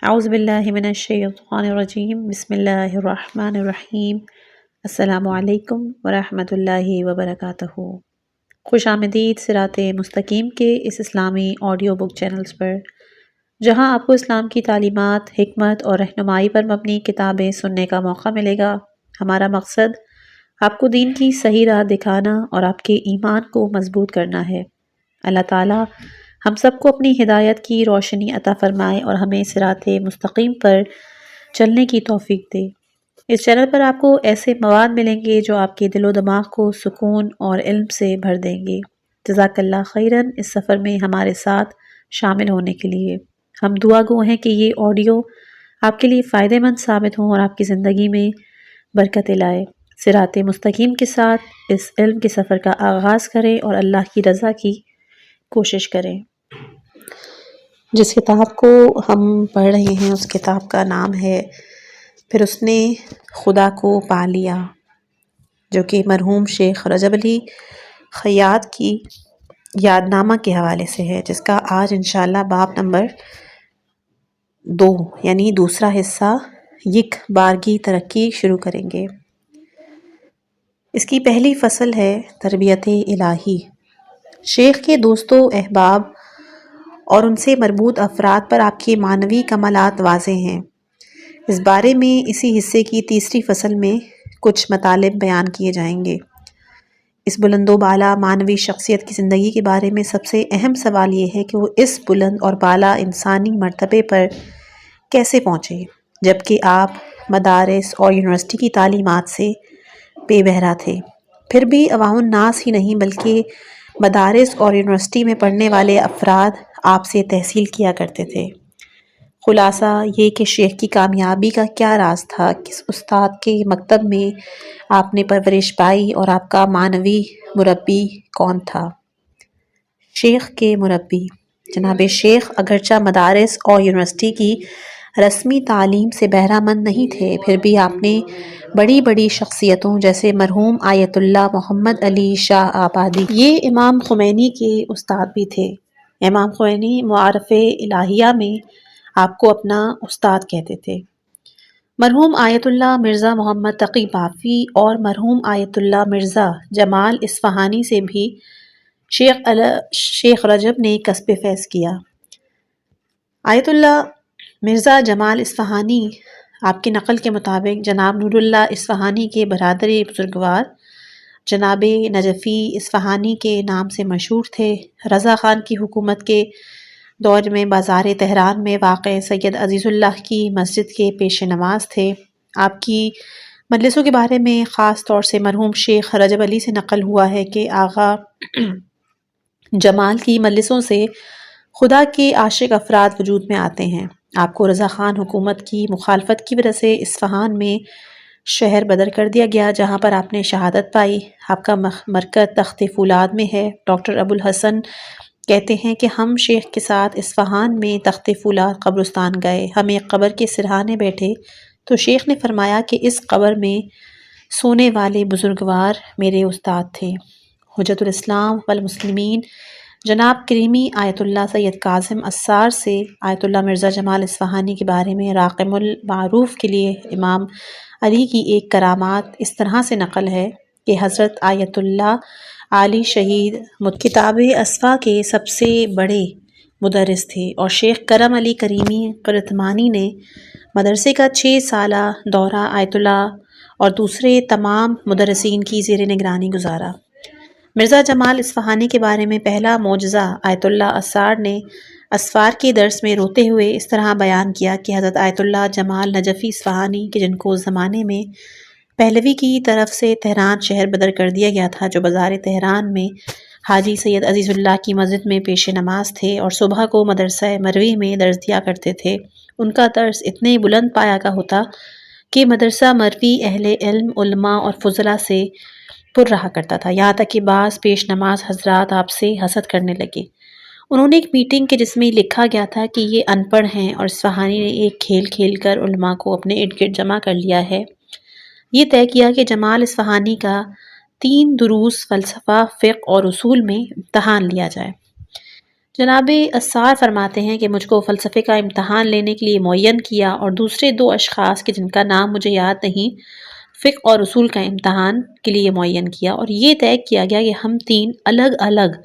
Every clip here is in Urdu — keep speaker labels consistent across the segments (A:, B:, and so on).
A: اعوذ باللہ من الشیطان الرجیم، بسم اللہ الرحمن الرحیم۔ السلام علیکم ورحمۃ اللہ وبرکاتہ۔ خوش آمدید صراط مستقیم کے اس اسلامی آڈیو بک چینلز پر، جہاں آپ کو اسلام کی تعلیمات، حکمت اور رہنمائی پر مبنی کتابیں سننے کا موقع ملے گا۔ ہمارا مقصد آپ کو دین کی صحیح راہ دکھانا اور آپ کے ایمان کو مضبوط کرنا ہے۔ اللہ تعالیٰ ہم سب کو اپنی ہدایت کی روشنی عطا فرمائے اور ہمیں صراط مستقیم پر چلنے کی توفیق دے۔ اس چینل پر آپ کو ایسے مواد ملیں گے جو آپ کے دل و دماغ کو سکون اور علم سے بھر دیں گے۔ جزاک اللہ خیراً اس سفر میں ہمارے ساتھ شامل ہونے کے لیے۔ ہم دعا گو ہیں کہ یہ آڈیو آپ کے لیے فائدہ مند ثابت ہوں اور آپ کی زندگی میں برکت لائے۔ صراط مستقیم کے ساتھ اس علم کے سفر کا آغاز کریں اور اللہ کی رضا کی کوشش کریں۔ جس کتاب کو ہم پڑھ رہے ہیں اس کتاب کا نام ہے پھر اس نے خدا کو پا لیا، جو کہ مرحوم شیخ رجب علی خیاط کی یادنامہ کے حوالے سے ہے، جس کا آج انشاءاللہ باب نمبر 2 یعنی دوسرا حصہ یک بارگی ترقی شروع کریں گے۔ اس کی پہلی فصل ہے تربیت الہی۔ شیخ کے دوستوں، احباب اور ان سے مربوط افراد پر آپ کے معنوی کمالات واضح ہیں۔ اس بارے میں اسی حصے کی تیسری فصل میں کچھ مطالب بیان کیے جائیں گے۔ اس بلند و بالا معنوی شخصیت کی زندگی کے بارے میں سب سے اہم سوال یہ ہے کہ وہ اس بلند اور بالا انسانی مرتبے پر کیسے پہنچے، جبکہ آپ مدارس اور یونیورسٹی کی تعلیمات سے بے بہرا تھے۔ پھر بھی عوام الناس ہی نہیں بلکہ مدارس اور یونیورسٹی میں پڑھنے والے افراد آپ سے تحصیل کیا کرتے تھے۔ خلاصہ یہ کہ شیخ کی کامیابی کا کیا راز تھا، کس استاد کے مکتب میں آپ نے پرورش پائی اور آپ کا معنوی مربی کون تھا۔ شیخ کے مربی جناب شیخ اگرچہ مدارس اور یونیورسٹی کی رسمی تعلیم سے بہرہ مند نہیں تھے، پھر بھی آپ نے بڑی بڑی شخصیتوں جیسے مرحوم آیت اللہ محمد علی شاہ آبادی، یہ امام خمینی کے استاد بھی تھے۔ امام خمینی معارف الہیہ میں آپ کو اپنا استاد کہتے تھے۔ مرحوم آیت اللہ مرزا محمد تقی بافی اور مرحوم آیت اللہ مرزا جمال اصفہانی سے بھی شیخ رجب نے کسب فیض کیا۔ آیت اللہ مرزا جمال اصفہانی آپ کی نقل کے مطابق جناب نور اللہ اصفہانی کے برادر بزرگوار جناب نجفی اصفہانی کے نام سے مشہور تھے۔ رضا خان کی حکومت کے دور میں بازار تہران میں واقع سید عزیز اللہ کی مسجد کے پیش نماز تھے۔ آپ کی مجلسوں کے بارے میں خاص طور سے مرحوم شیخ رجب علی سے نقل ہوا ہے کہ آغا جمال کی مجلسوں سے خدا کے عاشق افراد وجود میں آتے ہیں۔ آپ کو رضا خان حکومت کی مخالفت کی وجہ سے اصفہان میں شہر بدر کر دیا گیا، جہاں پر آپ نے شہادت پائی۔ آپ کا مرکز تخت فولاد میں ہے۔ ڈاکٹر ابو الحسن کہتے ہیں کہ ہم شیخ کے ساتھ اصفہان میں تخت فولاد قبرستان گئے۔ ہم ایک قبر کے سرہانے بیٹھے تو شیخ نے فرمایا کہ اس قبر میں سونے والے بزرگوار میرے استاد تھے۔ حجت الاسلام والمسلمین جناب کریمی آیت اللہ سید کاظم اسار سے آیت اللہ مرزا جمال اصفہانی کے بارے میں راقم المعروف کے لیے امام علی کی ایک کرامات اس طرح سے نقل ہے کہ حضرت آیت اللہ علی شہید کتاب اصفا کے سب سے بڑے مدرس تھے، اور شیخ کرم علی کریمی قرتمانی نے مدرسے کا 6 سالہ دورہ آیت اللہ اور دوسرے تمام مدرسین کی زیر نگرانی گزارا۔ مرزا جمال اصفہانی کے بارے میں پہلا معجزہ آیت اللہ اسار نے اسفار کے درس میں روتے ہوئے اس طرح بیان کیا کہ حضرت آیت اللہ جمال نجفی اصفہانی کے جن کو اس زمانے میں پہلوی کی طرف سے تہران شہر بدر کر دیا گیا تھا، جو بازار تہران میں حاجی سید عزیز اللہ کی مسجد میں پیش نماز تھے اور صبح کو مدرسہ مروی میں درس دیا کرتے تھے، ان کا درس اتنے بلند پایا کا ہوتا کہ مدرسہ مروی اہل علم، علماء اور فضلاء سے پر رہا کرتا تھا، یہاں تک کہ بعض پیش نماز حضرات آپ سے حسد کرنے لگے۔ انہوں نے ایک میٹنگ کے جس میں لکھا گیا تھا کہ یہ ان پڑھ ہیں اور اصفہانی نے ایک کھیل کھیل کر علماء کو اپنے ارد گرد جمع کر لیا ہے، یہ طے کیا کہ جمال اصفہانی کا 3 دروس فلسفہ، فقہ اور اصول میں امتحان لیا جائے۔ جناب اسار فرماتے ہیں کہ مجھ کو فلسفے کا امتحان لینے کے لیے معین کیا اور دوسرے دو اشخاص کے جن کا نام مجھے یاد نہیں فقہ اور اصول کا امتحان کے لیے معین کیا، اور یہ طے کیا گیا کہ ہم تین الگ الگ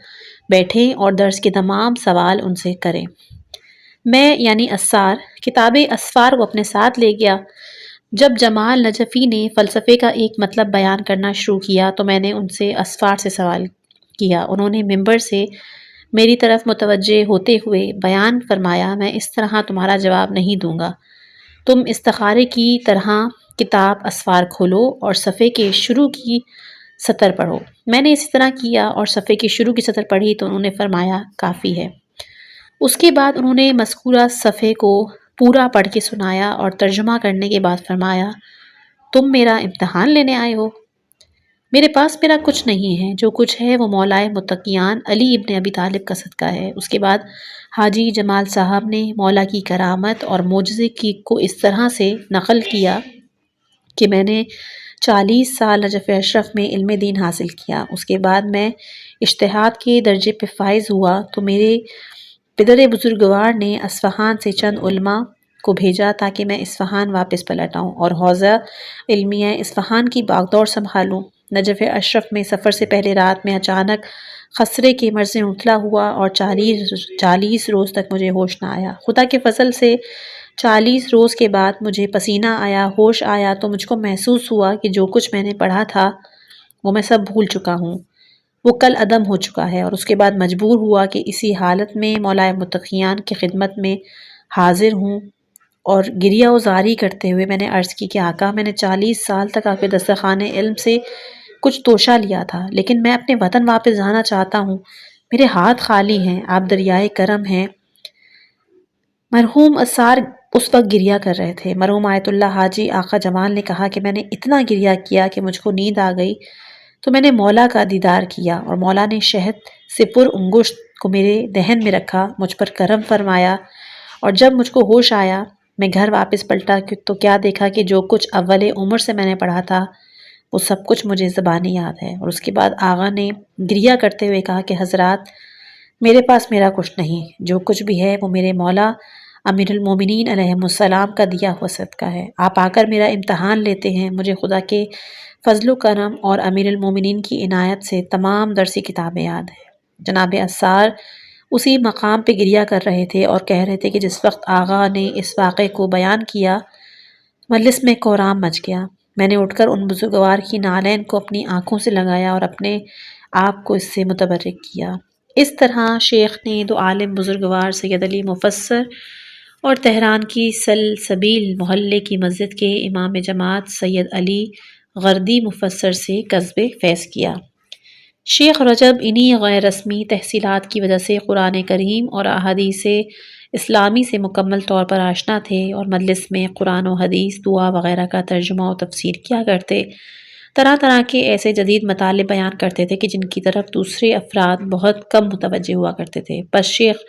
A: بیٹھیں اور درس کے تمام سوال ان سے کریں۔ میں یعنی اسار کتاب اسفار کو اپنے ساتھ لے گیا۔ جب جمال نجفی نے فلسفے کا ایک مطلب بیان کرنا شروع کیا تو میں نے ان سے اسفار سے سوال کیا۔ انہوں نے ممبر سے میری طرف متوجہ ہوتے ہوئے بیان فرمایا، میں اس طرح تمہارا جواب نہیں دوں گا، تم استخارے کی طرح کتاب اسفار کھولو اور صفحے کے شروع کی سطر پڑھو۔ میں نے اسی طرح کیا اور صفحے کی شروع کی سطر پڑھی تو انہوں نے فرمایا کافی ہے۔ اس کے بعد انہوں نے مذکورہ صفحے کو پورا پڑھ کے سنایا اور ترجمہ کرنے کے بعد فرمایا، تم میرا امتحان لینے آئے ہو؟ میرے پاس میرا کچھ نہیں ہے، جو کچھ ہے وہ مولائے متقیان علی ابن ابی طالب کا صدقہ ہے۔ اس کے بعد حاجی جمال صاحب نے مولا کی کرامت اور معجزے کی کو اس طرح سے نقل کیا کہ میں نے 40 سال نجف اشرف میں علم دین حاصل کیا۔ اس کے بعد میں اجتہاد کے درجے پہ فائز ہوا تو میرے پدر بزرگوار نے اصفہان سے چند علماء کو بھیجا تاکہ میں اصفہان واپس پلٹ آؤں اور حوزہ علمیہ اصفہان کی باغدور سنبھالوں۔ نجف اشرف میں سفر سے پہلے رات میں اچانک خسرے کے مرض سے مبتلا ہوا اور 40 روز تک مجھے ہوش نہ آیا۔ خدا کے فضل سے 40 روز کے بعد مجھے پسینہ آیا، ہوش آیا تو مجھ کو محسوس ہوا کہ جو کچھ میں نے پڑھا تھا وہ میں سب بھول چکا ہوں، وہ کل عدم ہو چکا ہے، اور اس کے بعد مجبور ہوا کہ اسی حالت میں مولائے متقیان کی خدمت میں حاضر ہوں، اور گریہ و زاری کرتے ہوئے میں نے عرض کی کہ آقا میں نے 40 سال تک آپ کے دسترخوان علم سے کچھ توشہ لیا تھا، لیکن میں اپنے وطن واپس جانا چاہتا ہوں، میرے ہاتھ خالی ہیں، آپ دریائے کرم ہیں۔ مرحوم اسار اس وقت گریہ کر رہے تھے۔ مرحوم آیت اللہ حاجی آقا جمال نے کہا کہ میں نے اتنا گریہ کیا کہ مجھ کو نیند آ گئی تو میں نے مولا کا دیدار کیا اور مولا نے شہد سے پر انگشت کو میرے دہن میں رکھا، مجھ پر کرم فرمایا، اور جب مجھ کو ہوش آیا میں گھر واپس پلٹا تو کیا دیکھا کہ جو کچھ اول عمر سے میں نے پڑھا تھا وہ سب کچھ مجھے زبانی یاد ہے۔ اور اس کے بعد آغا نے گریہ کرتے ہوئے کہا کہ حضرات میرے پاس میرا کچھ نہیں، جو کچھ بھی ہے وہ میرے مولا امیر المومنین علیہ السلام کا دیا ہوا صدقہ ہے۔ آپ آ کر میرا امتحان لیتے ہیں، مجھے خدا کے فضل و کرم اور امیر المومنین کی عنایت سے تمام درسی کتابیں یاد ہیں۔ جناب اسار اسی مقام پہ گریہ کر رہے تھے اور کہہ رہے تھے کہ جس وقت آغا نے اس واقعے کو بیان کیا مجلس میں کوہرام مچ گیا۔ میں نے اٹھ کر ان بزرگوار کی نالین کو اپنی آنکھوں سے لگایا اور اپنے آپ کو اس سے متبرک کیا۔ اس طرح شیخ نے دو عالم بزرگوار سید علی مفسر اور تہران کی سلسبیل محلے کی مسجد کے امام جماعت سید علی غردی مفسر سے کسب فیض کیا۔ شیخ رجب انہی غیر رسمی تحصیلات کی وجہ سے قرآن کریم اور احادیث اسلامی سے مکمل طور پر آشنا تھے اور مجلس میں قرآن و حدیث، دعا وغیرہ کا ترجمہ و تفسیر کیا کرتے، طرح طرح کے ایسے جدید مطالب بیان کرتے تھے کہ جن کی طرف دوسرے افراد بہت کم متوجہ ہوا کرتے تھے۔ بس شیخ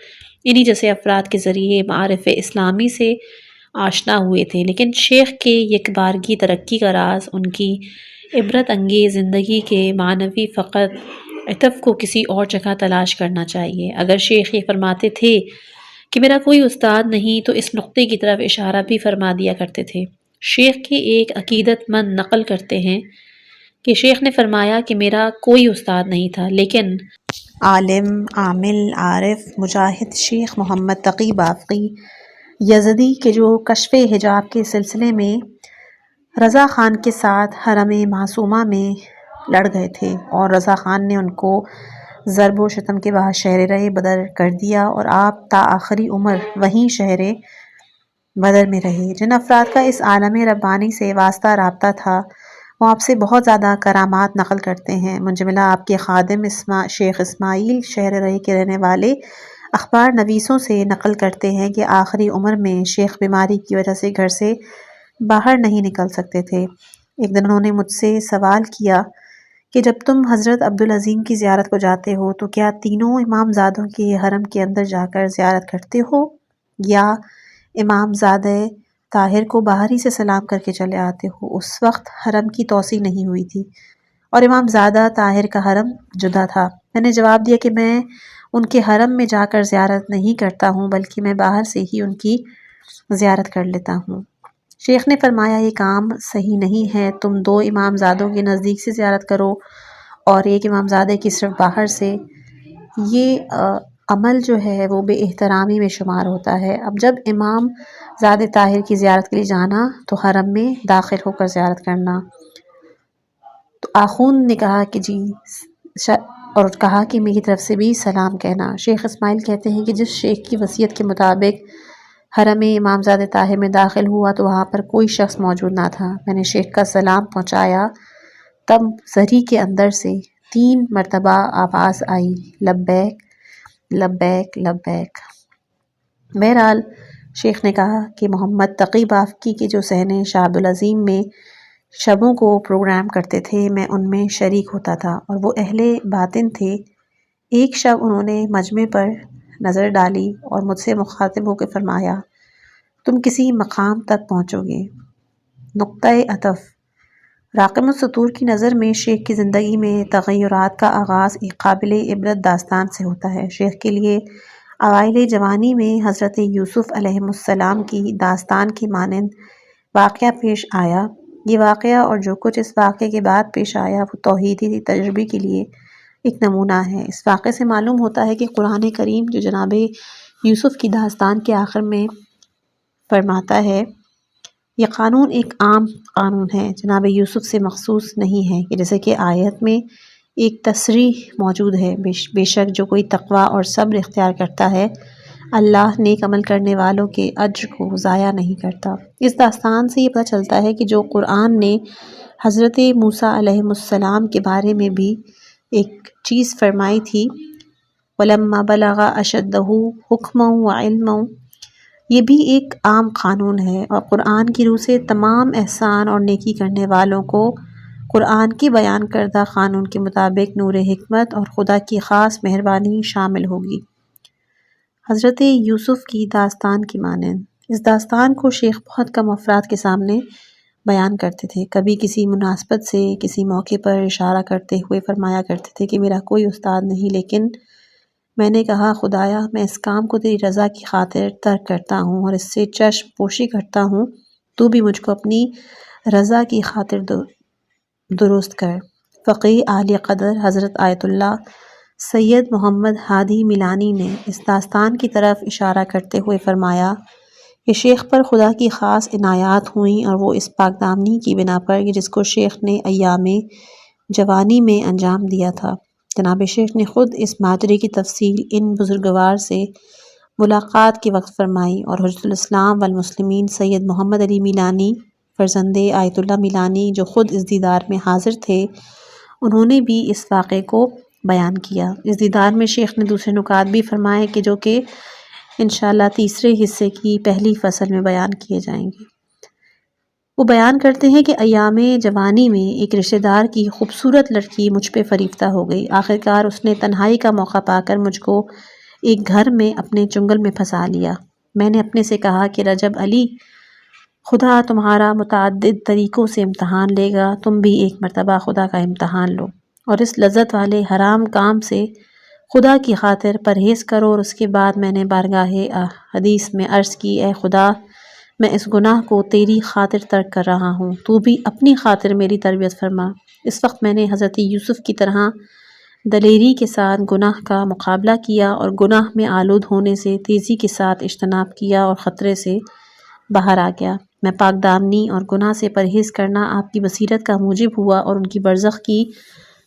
A: انہی جیسے افراد کے ذریعے معارف اسلامی سے آشنا ہوئے تھے، لیکن شیخ کے یکبارگی ترقی کا راز ان کی عبرت انگیز زندگی کے معنوی فقط عطف کو کسی اور جگہ تلاش کرنا چاہیے۔ اگر شیخ یہ فرماتے تھے کہ میرا کوئی استاد نہیں تو اس نقطے کی طرف اشارہ بھی فرما دیا کرتے تھے۔ شیخ کے ایک عقیدت مند نقل کرتے ہیں کہ شیخ نے فرمایا کہ میرا کوئی استاد نہیں تھا، لیکن عالم، عامل، عارف، مجاہد شیخ محمد تقی بافقی یزدی کے جو کشف حجاب کے سلسلے میں رضا خان کے ساتھ حرم معصومہ میں لڑ گئے تھے اور رضا خان نے ان کو ضرب و شتم کے بعد شہر رہ بدر کر دیا اور آپ تا آخری عمر وہیں شہر بدر میں رہے۔ جن افراد کا اس عالم ربانی سے واسطہ رابطہ تھا وہ آپ سے بہت زیادہ کرامات نقل کرتے ہیں۔ منجملہ آپ کے خادم شیخ اسماعیل شہر رہ کے رہنے والے اخبار نویسوں سے نقل کرتے ہیں کہ آخری عمر میں شیخ بیماری کی وجہ سے گھر سے باہر نہیں نکل سکتے تھے۔ ایک دن انہوں نے مجھ سے سوال کیا کہ جب تم حضرت عبدالعظیم کی زیارت کو جاتے ہو تو کیا تینوں امام زادوں کے حرم کے اندر جا کر زیارت کرتے ہو یا امام زادہ طاہر کو باہر ہی سے سلام کر کے چلے آتے ہو؟ اس وقت حرم کی توسیع نہیں ہوئی تھی اور امام زادہ طاہر کا حرم جدا تھا۔ میں نے جواب دیا کہ میں ان کے حرم میں جا کر زیارت نہیں کرتا ہوں بلکہ میں باہر سے ہی ان کی زیارت کر لیتا ہوں۔ شیخ نے فرمایا یہ کام صحیح نہیں ہے، تم 2 امام زادوں کے نزدیک سے زیارت کرو اور ایک امام زادے کی صرف باہر سے۔ یہ عمل جو ہے وہ بے احترامی میں شمار ہوتا ہے۔ اب جب امام زادے طاہر کی زیارت کے لیے جانا تو حرم میں داخل ہو کر زیارت کرنا۔ تو آخوند نے کہا کہ جی، اور کہا کہ میری طرف سے بھی سلام کہنا۔ شیخ اسماعیل کہتے ہیں کہ جس شیخ کی وصیت کے مطابق حرم امام زادے طاہر میں داخل ہوا تو وہاں پر کوئی شخص موجود نہ تھا۔ میں نے شیخ کا سلام پہنچایا، تب زری کے اندر سے 3 مرتبہ آواز آئی، لبیک لبیک لبیک۔ بہرحال شیخ نے کہا کہ محمد تقی بافقی کے جو صحن شاہ عبدالعظیم میں شبوں کو پروگرام کرتے تھے، میں ان میں شریک ہوتا تھا اور وہ اہل باطن تھے۔ ایک شب انہوں نے مجمع پر نظر ڈالی اور مجھ سے مخاطب ہو کے فرمایا، تم کسی مقام تک پہنچو گے۔ نقطۂ عطف: راقم السطور کی نظر میں شیخ کی زندگی میں تغیرات کا آغاز ایک قابل عبرت داستان سے ہوتا ہے۔ شیخ کے لیے اوائل جوانی میں حضرت یوسف علیہ السلام کی داستان کے مانند واقعہ پیش آیا۔ یہ واقعہ اور جو کچھ اس واقعے کے بعد پیش آیا وہ توحیدی تجربے کے لیے ایک نمونہ ہے۔ اس واقعے سے معلوم ہوتا ہے کہ قرآن کریم جو جناب یوسف کی داستان کے آخر میں فرماتا ہے، یہ قانون ایک عام قانون ہے، جناب یوسف سے مخصوص نہیں ہے، کہ جیسے کہ آیت میں ایک تصریح موجود ہے، بے شک جو کوئی تقوی اور صبر اختیار کرتا ہے اللہ نیک عمل کرنے والوں کے اجر کو ضائع نہیں کرتا۔ اس داستان سے یہ پتہ چلتا ہے کہ جو قرآن نے حضرت موسیٰ علیہ السلام کے بارے میں بھی ایک چیز فرمائی تھی، وَلَمَّا بَلَغَ أَشَدَّهُ حُکْمًا وَعِلْمًا، یہ بھی ایک عام قانون ہے اور قرآن کی روح سے تمام احسان اور نیکی کرنے والوں کو قرآن کی بیان کردہ قانون کے مطابق نور حکمت اور خدا کی خاص مہربانی شامل ہوگی۔ حضرت یوسف کی داستان کی مانند اس داستان کو شیخ بہت کم افراد کے سامنے بیان کرتے تھے۔ کبھی کسی مناسبت سے کسی موقع پر اشارہ کرتے ہوئے فرمایا کرتے تھے کہ میرا کوئی استاد نہیں، لیکن میں نے کہا خدایا میں اس کام کو تیری رضا کی خاطر ترک کرتا ہوں اور اس سے چشم پوشی کرتا ہوں، تو بھی مجھ کو اپنی رضا کی خاطر درست کر۔ فقیہ اعلی قدر حضرت آیت اللہ سید محمد ہادی میلانی نے اس داستان کی طرف اشارہ کرتے ہوئے فرمایا کہ شیخ پر خدا کی خاص عنایات ہوئیں اور وہ اس پاک دامنی کی بنا پر جس کو شیخ نے ایام جوانی میں انجام دیا تھا۔ جناب شیخ نے خود اس ماجرے کی تفصیل ان بزرگوار سے ملاقات کے وقت فرمائی اور حجۃ الاسلام والمسلمین سید محمد علی میلانی فرزند آیت اللہ میلانی جو خود اس دیدار میں حاضر تھے، انہوں نے بھی اس واقعے کو بیان کیا۔ اس دیدار میں شیخ نے دوسرے نکات بھی فرمائے کہ جو کہ انشاءاللہ تیسرے حصے کی پہلی فصل میں بیان کیے جائیں گے۔ وہ بیان کرتے ہیں کہ ایام جوانی میں ایک رشتہ دار کی خوبصورت لڑکی مجھ پہ فریفتہ ہو گئی۔ آخرکار اس نے تنہائی کا موقع پا کر مجھ کو ایک گھر میں اپنے چنگل میں پھنسا لیا۔ میں نے اپنے سے کہا کہ رجب علی، خدا تمہارا متعدد طریقوں سے امتحان لے گا، تم بھی ایک مرتبہ خدا کا امتحان لو اور اس لذت والے حرام کام سے خدا کی خاطر پرہیز کرو۔ اور اس کے بعد میں نے بارگاہ حدیث میں عرض کی، اے خدا میں اس گناہ کو تیری خاطر ترک کر رہا ہوں، تو بھی اپنی خاطر میری تربیت فرما۔ اس وقت میں نے حضرت یوسف کی طرح دلیری کے ساتھ گناہ کا مقابلہ کیا اور گناہ میں آلود ہونے سے تیزی کے ساتھ اجتناب کیا اور خطرے سے باہر آ گیا۔ میں پاک دامنی اور گناہ سے پرہیز کرنا آپ کی بصیرت کا موجب ہوا اور ان کی برزخ کی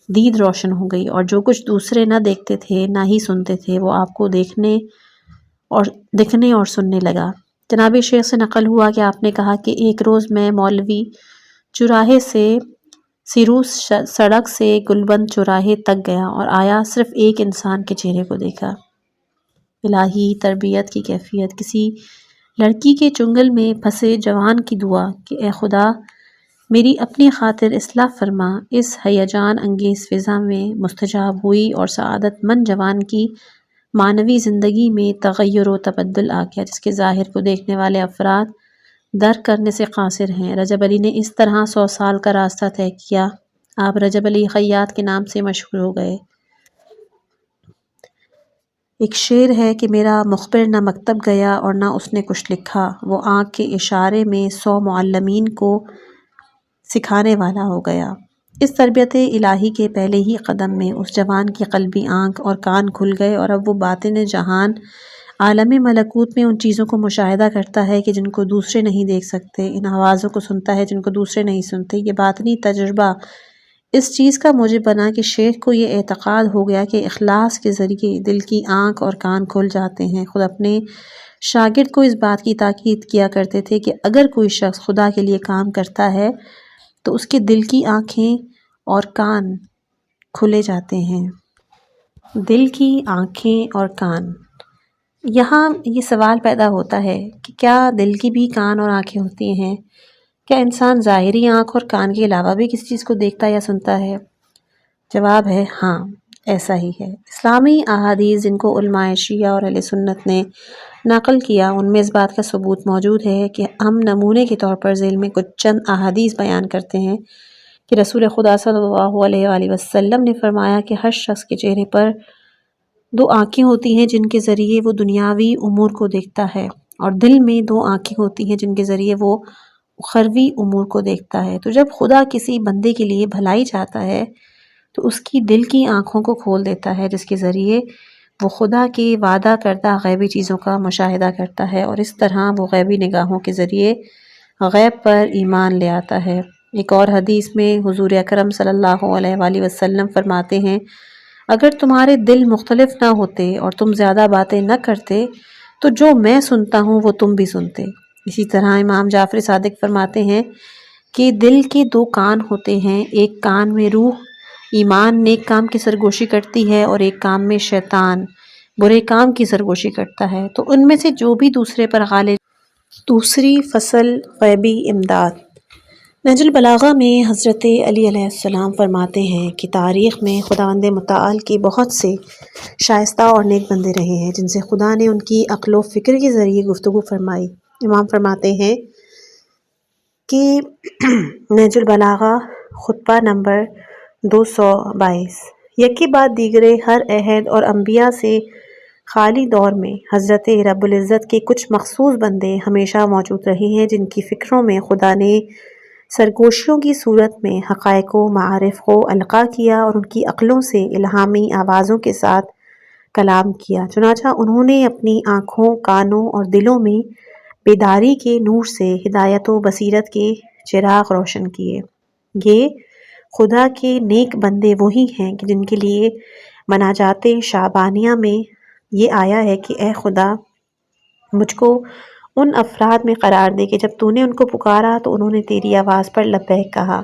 A: دید روشن ہو گئی، اور جو کچھ دوسرے نہ دیکھتے تھے نہ ہی سنتے تھے وہ آپ کو دکھنے اور سننے لگا۔ جناب شیخ سے نقل ہوا کہ آپ نے کہا کہ ایک روز میں مولوی چوراہے سے سیروس سڑک سے گلبند چوراہے تک گیا اور آیا، صرف ایک انسان کے چہرے کو دیکھا۔ الہی تربیت کی کیفیت: کسی لڑکی کے چنگل میں پھنسے جوان کی دعا کہ اے خدا میری اپنی خاطر اصلاح فرما، اس ہیجان انگیز فضا میں مستجاب ہوئی اور سعادت مند جوان کی معنوی زندگی میں تغیر و تبدل آ گیا، جس کے ظاہر کو دیکھنے والے افراد درک کرنے سے قاصر ہیں۔ رجب علی نے اس طرح 100 سال کا راستہ طے کیا۔ آپ رجب علی خیاط کے نام سے مشہور ہو گئے۔ ایک شعر ہے کہ میرا مخبر نہ مکتب گیا اور نہ اس نے کچھ لکھا، وہ آنکھ کے اشارے میں 100 معلمین کو سکھانے والا ہو گیا۔ اس تربیت الہی کے پہلے ہی قدم میں اس جوان کی قلبی آنکھ اور کان کھل گئے، اور اب وہ باطن جہان عالم ملکوت میں ان چیزوں کو مشاہدہ کرتا ہے کہ جن کو دوسرے نہیں دیکھ سکتے، ان آوازوں کو سنتا ہے جن کو دوسرے نہیں سنتے۔ یہ باطنی تجربہ اس چیز کا موجب بنا کہ شیخ کو یہ اعتقاد ہو گیا کہ اخلاص کے ذریعے دل کی آنکھ اور کان کھل جاتے ہیں۔ خود اپنے شاگرد کو اس بات کی تاکید کیا کرتے تھے کہ اگر کوئی شخص خدا کے لیے کام کرتا ہے تو اس کے دل کی آنکھیں اور کان کھلے جاتے ہیں۔ دل کی آنکھیں اور کان، یہاں یہ سوال پیدا ہوتا ہے کہ کیا دل کی بھی کان اور آنکھیں ہوتی ہیں؟ کیا انسان ظاہری آنکھ اور کان کے علاوہ بھی کسی چیز کو دیکھتا یا سنتا ہے؟ جواب ہے ہاں، ایسا ہی ہے۔ اسلامی احادیث جن کو علماء شیعہ اور اہل سنت نے نقل کیا، ان میں اس بات کا ثبوت موجود ہے کہ ہم نمونے کے طور پر ذیل میں کچھ چند احادیث بیان کرتے ہیں کہ رسول خدا صلی اللہ علیہ وآلہ وسلم نے فرمایا کہ ہر شخص کے چہرے پر 2 آنکھیں ہوتی ہیں جن کے ذریعے وہ دنیاوی امور کو دیکھتا ہے، اور دل میں 2 آنکھیں ہوتی ہیں جن کے ذریعے وہ اخروی امور کو دیکھتا ہے۔ تو جب خدا کسی بندے کے لیے بھلائی چاہتا ہے تو اس کی دل کی آنکھوں کو کھول دیتا ہے، جس کے ذریعے وہ خدا کے وعدہ کردہ غیبی چیزوں کا مشاہدہ کرتا ہے، اور اس طرح وہ غیبی نگاہوں کے ذریعے غیب پر ایمان لے آتا ہے۔ ایک اور حدیث میں حضور اکرم صلی اللہ علیہ وآلہ وسلم فرماتے ہیں، اگر تمہارے دل مختلف نہ ہوتے اور تم زیادہ باتیں نہ کرتے تو جو میں سنتا ہوں وہ تم بھی سنتے۔ اسی طرح امام جعفر صادق فرماتے ہیں کہ دل کے 2 کان ہوتے ہیں، ایک کان میں روح ایمان نیک کام کی سرگوشی کرتی ہے، اور ایک کام میں شیطان برے کام کی سرگوشی کرتا ہے، تو ان میں سے جو بھی دوسرے پر غالب۔ دوسری فصل، غیبی امداد۔ نہج البلاغہ میں حضرت علی علیہ السلام فرماتے ہیں کہ تاریخ میں خداوند متعال کے بہت سے شائستہ اور نیک بندے رہے ہیں جن سے خدا نے ان کی عقل و فکر کے ذریعے گفتگو فرمائی۔ امام فرماتے ہیں کہ نہج البلاغہ خطبہ نمبر 222، یکی بعد دیگرے ہر عہد اور انبیاء سے خالی دور میں حضرت رب العزت کے کچھ مخصوص بندے ہمیشہ موجود رہے ہیں جن کی فکروں میں خدا نے سرگوشیوں کی صورت میں حقائق و معارف کو القاء کیا اور ان کی عقلوں سے الہامی آوازوں کے ساتھ کلام کیا، چنانچہ انہوں نے اپنی آنکھوں، کانوں اور دلوں میں بیداری کے نور سے ہدایت و بصیرت کے چراغ روشن کیے۔ یہ خدا کے نیک بندے وہی ہیں کہ جن کے لیے مناجات شعبانیہ میں یہ آیا ہے کہ اے خدا، مجھ کو ان افراد میں قرار دے کہ جب تو نے ان کو پکارا تو انہوں نے تیری آواز پر لبیک کہا،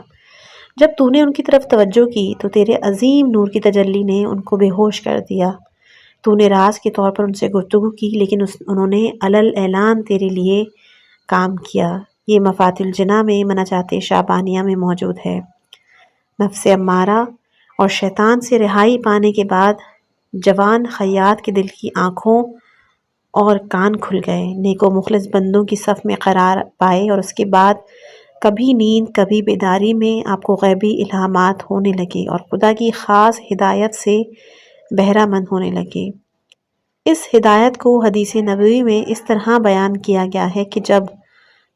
A: جب تو نے ان کی طرف توجہ کی تو تیرے عظیم نور کی تجلی نے ان کو بے ہوش کر دیا، تو نے راز کے طور پر ان سے گفتگو کی لیکن انہوں نے علل اعلان تیرے لیے کام کیا۔ یہ مفاتیح الجناح میں مناجات شعبانیہ میں موجود ہے۔ نفس امارہ اور شیطان سے رہائی پانے کے بعد جوان خیاط کے دل کی آنکھوں اور کان کھل گئے، نیک و مخلص بندوں کی صف میں قرار پائے، اور اس کے بعد کبھی نیند کبھی بیداری میں آپ کو غیبی الہامات ہونے لگے اور خدا کی خاص ہدایت سے بہرہ مند ہونے لگے۔ اس ہدایت کو حدیث نبوی میں اس طرح بیان کیا گیا ہے کہ جب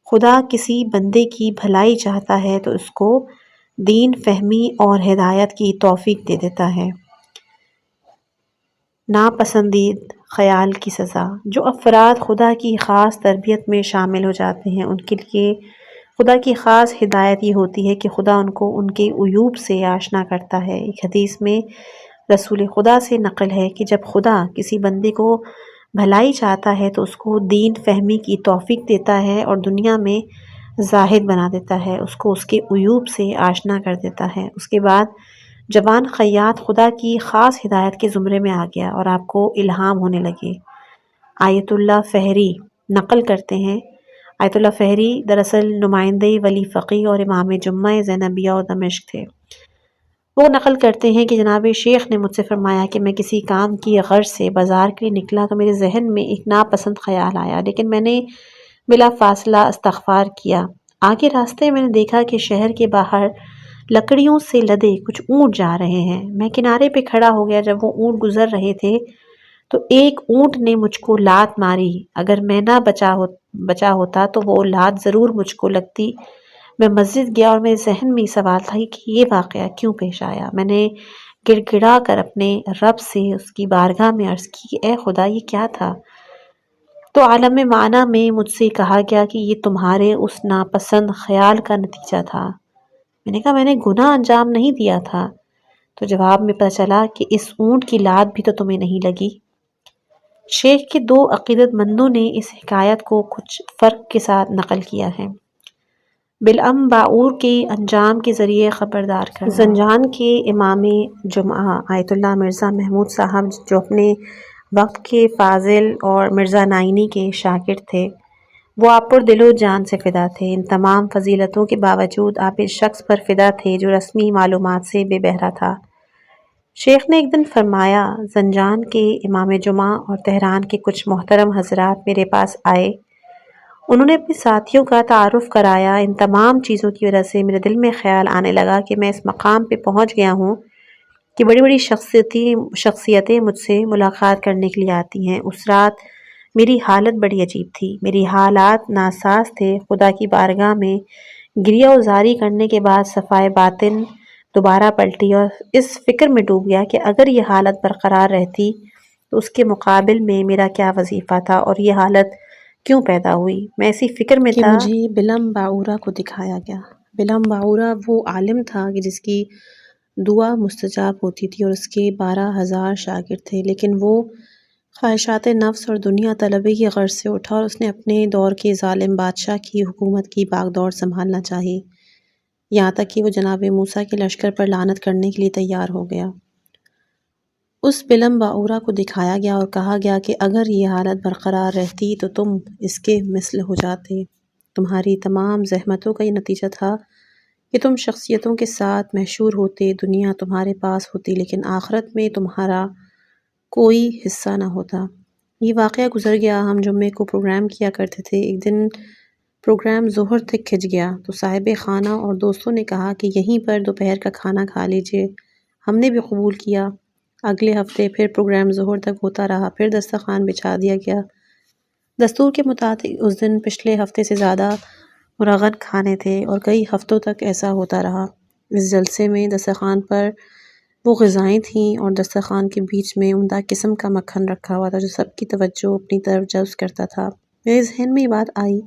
A: خدا کسی بندے کی بھلائی چاہتا ہے تو اس کو دین فہمی اور ہدایت کی توفیق دے دیتا ہے۔ ناپسندید خیال کی سزا۔ جو افراد خدا کی خاص تربیت میں شامل ہو جاتے ہیں ان کے لیے خدا کی خاص ہدایت یہ ہوتی ہے کہ خدا ان کو ان کے عیوب سے آشنا کرتا ہے۔ ایک حدیث میں رسول خدا سے نقل ہے کہ جب خدا کسی بندے کو بھلائی چاہتا ہے تو اس کو دین فہمی کی توفیق دیتا ہے اور دنیا میں زاہد بنا دیتا ہے، اس کو اس کے عیوب سے آشنا کر دیتا ہے۔ اس کے بعد جوان خیاط خدا کی خاص ہدایت کے زمرے میں آ گیا اور آپ کو الہام ہونے لگے۔ آیت اللہ فہری نقل کرتے ہیں، آیت اللہ فہری دراصل نمائندے ولی فقی اور امام جمعہ زینبیہ و دمشق تھے۔ وہ نقل کرتے ہیں کہ جناب شیخ نے مجھ سے فرمایا کہ میں کسی کام کی غرض سے بازار کے لیے نکلا تو میرے ذہن میں ایک ناپسند خیال آیا، لیکن میں نے بلا فاصلہ استغفار کیا۔ آگے راستے میں نے دیکھا کہ شہر کے باہر لکڑیوں سے لدے کچھ اونٹ جا رہے ہیں۔ میں کنارے پہ کھڑا ہو گیا۔ جب وہ اونٹ گزر رہے تھے تو ایک اونٹ نے مجھ کو لات ماری، اگر میں نہ بچا ہوتا تو وہ لات ضرور مجھ کو لگتی۔ میں مسجد گیا اور میرے ذہن میں سوال تھا کہ یہ واقعہ کیوں پیش آیا۔ میں نے گڑ گڑا کر اپنے رب سے اس کی بارگاہ میں عرض کی کہ اے خدا یہ کیا تھا؟ تو عالم معنی میں مجھ سے کہا گیا کہ یہ تمہارے اس ناپسند خیال کا نتیجہ تھا۔ میں نے کہا میں نے گناہ انجام نہیں دیا تھا۔ تو جواب میں پتہ چلا کہ اس اونٹ کی لات بھی تو تمہیں نہیں لگی۔ شیخ کے دو عقیدت مندوں نے اس حکایت کو کچھ فرق کے ساتھ نقل کیا ہے۔ بالام باعور کے انجام کے ذریعے خبردار کرنا۔ زنجان کے امام جمعہ آیت اللہ مرزا محمود صاحب جو اپنے وقت کے فاضل اور مرزا نائینی کے شاگرد تھے، وہ آپ پر دل و جان سے فدا تھے۔ ان تمام فضیلتوں کے باوجود آپ اس شخص پر فدا تھے جو رسمی معلومات سے بے بہرا تھا۔ شیخ نے ایک دن فرمایا، زنجان کے امام جمعہ اور تہران کے کچھ محترم حضرات میرے پاس آئے، انہوں نے اپنے ساتھیوں کا تعارف کرایا۔ ان تمام چیزوں کی وجہ سے میرے دل میں خیال آنے لگا کہ میں اس مقام پہ پہنچ گیا ہوں کہ بڑی بڑی شخصیتیں مجھ سے ملاقات کرنے کے لیے آتی ہیں۔ اس رات میری حالت بڑی عجیب تھی، میری حالات ناساز تھے۔ خدا کی بارگاہ میں گریہ و زاری کرنے کے بعد صفائے باطن دوبارہ پلٹی اور اس فکر میں ڈوب گیا کہ اگر یہ حالت برقرار رہتی تو اس کے مقابل میں میرا کیا وظیفہ تھا اور یہ حالت کیوں پیدا ہوئی۔ میں اسی فکر میں تھا کہ مجھے بلم باعورہ کو دکھایا گیا۔ بلم باعورہ وہ عالم تھا کہ جس کی دعا مستجاب ہوتی تھی اور اس کے 12,000 شاگرد تھے، لیکن وہ خواہشات نفس اور دنیا طلبی کی غرض سے اٹھا اور اس نے اپنے دور کے ظالم بادشاہ کی حکومت کی باغ دور سنبھالنا چاہی، یہاں تک کہ وہ جناب موسیٰ کے لشکر پر لعنت کرنے کے لیے تیار ہو گیا۔ اس بلم باعورہ کو دکھایا گیا اور کہا گیا کہ اگر یہ حالت برقرار رہتی تو تم اس کے مثل ہو جاتے۔ تمہاری تمام زحمتوں کا یہ نتیجہ تھا کہ تم شخصیتوں کے ساتھ محشور ہوتے، دنیا تمہارے پاس ہوتی، لیکن آخرت میں تمہارا کوئی حصہ نہ ہوتا۔ یہ واقعہ گزر گیا۔ ہم جمعے کو پروگرام کیا کرتے تھے۔ ایک دن پروگرام ظہر تک کھنچ گیا تو صاحب خانہ اور دوستوں نے کہا کہ یہیں پر دوپہر کا کھانا کھا لیجئے۔ ہم نے بھی قبول کیا۔ اگلے ہفتے پھر پروگرام ظہر تک ہوتا رہا، پھر دسترخوان بچھا دیا گیا۔ دستور کے مطابق اس دن پچھلے ہفتے سے زیادہ مرغن کھانے تھے اور کئی ہفتوں تک ایسا ہوتا رہا۔ اس جلسے میں دسترخوان پر وہ غذائیں تھیں اور دسترخوان کے بیچ میں عمدہ قسم کا مکھن رکھا ہوا تھا جو سب کی توجہ اپنی طرف جذب کرتا تھا۔ میرے ذہن میں یہ بات آئی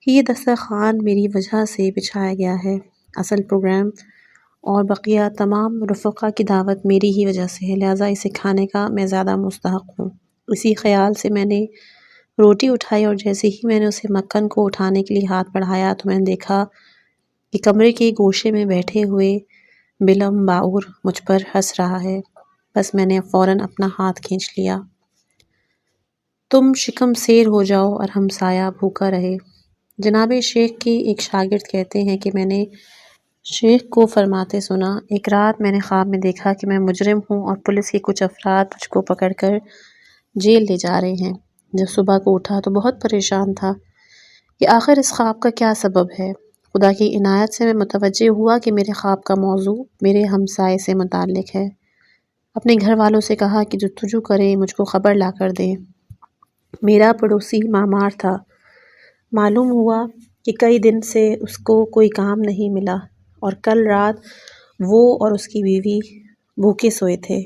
A: کہ یہ دسترخوان میری وجہ سے بچھایا گیا ہے، اصل پروگرام اور بقیہ تمام رفقا کی دعوت میری ہی وجہ سے ہے، لہٰذا اسے کھانے کا میں زیادہ مستحق ہوں۔ اسی خیال سے میں نے روٹی اٹھائی اور جیسے ہی میں نے اسے مکھن کو اٹھانے کے لیے ہاتھ بڑھایا تو میں نے دیکھا کہ کمرے کے گوشے میں بیٹھے ہوئے بلم باعور مجھ پر ہنس رہا ہے۔ بس میں نے فوراً اپنا ہاتھ کھینچ لیا۔ تم شکم سیر ہو جاؤ اور ہمسایہ بھوکا رہے۔ جناب شیخ کے ایک شاگرد کہتے ہیں کہ میں نے شیخ کو فرماتے سنا، ایک رات میں نے خواب میں دیکھا کہ میں مجرم ہوں اور پولیس کے کچھ افراد مجھ کو پکڑ کر جیل لے جا رہے ہیں۔ جب صبح کو اٹھا تو بہت پریشان تھا کہ آخر اس خواب کا کیا سبب ہے۔ خدا کی عنایت سے میں متوجہ ہوا کہ میرے خواب کا موضوع میرے ہمسائے سے متعلق ہے۔ اپنے گھر والوں سے کہا کہ جستجو کریں، مجھ کو خبر لا کر دیں۔ میرا پڑوسی مامار تھا۔ معلوم ہوا کہ کئی دن سے اس کو کوئی کام نہیں ملا اور کل رات وہ اور اس کی بیوی بھوکے سوئے تھے۔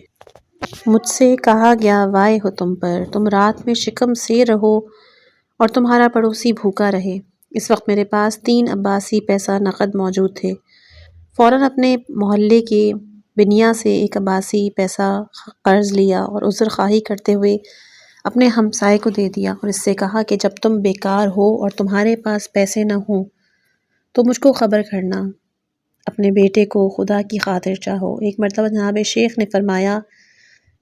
A: مجھ سے کہا گیا وائے ہو تم پر، تم رات میں شکم سیر رہو اور تمہارا پڑوسی بھوکا رہے۔ اس وقت میرے پاس 3 عباسی پیسہ نقد موجود تھے۔ فوراً اپنے محلے کے بنیا سے 1 عباسی پیسہ قرض لیا اور عذر خواہی کرتے ہوئے اپنے ہمسائے کو دے دیا اور اس سے کہا کہ جب تم بیکار ہو اور تمہارے پاس پیسے نہ ہوں تو مجھ کو خبر کرنا، اپنے بیٹے کو خدا کی خاطر چاہو۔ ایک مرتبہ جناب شیخ نے فرمایا،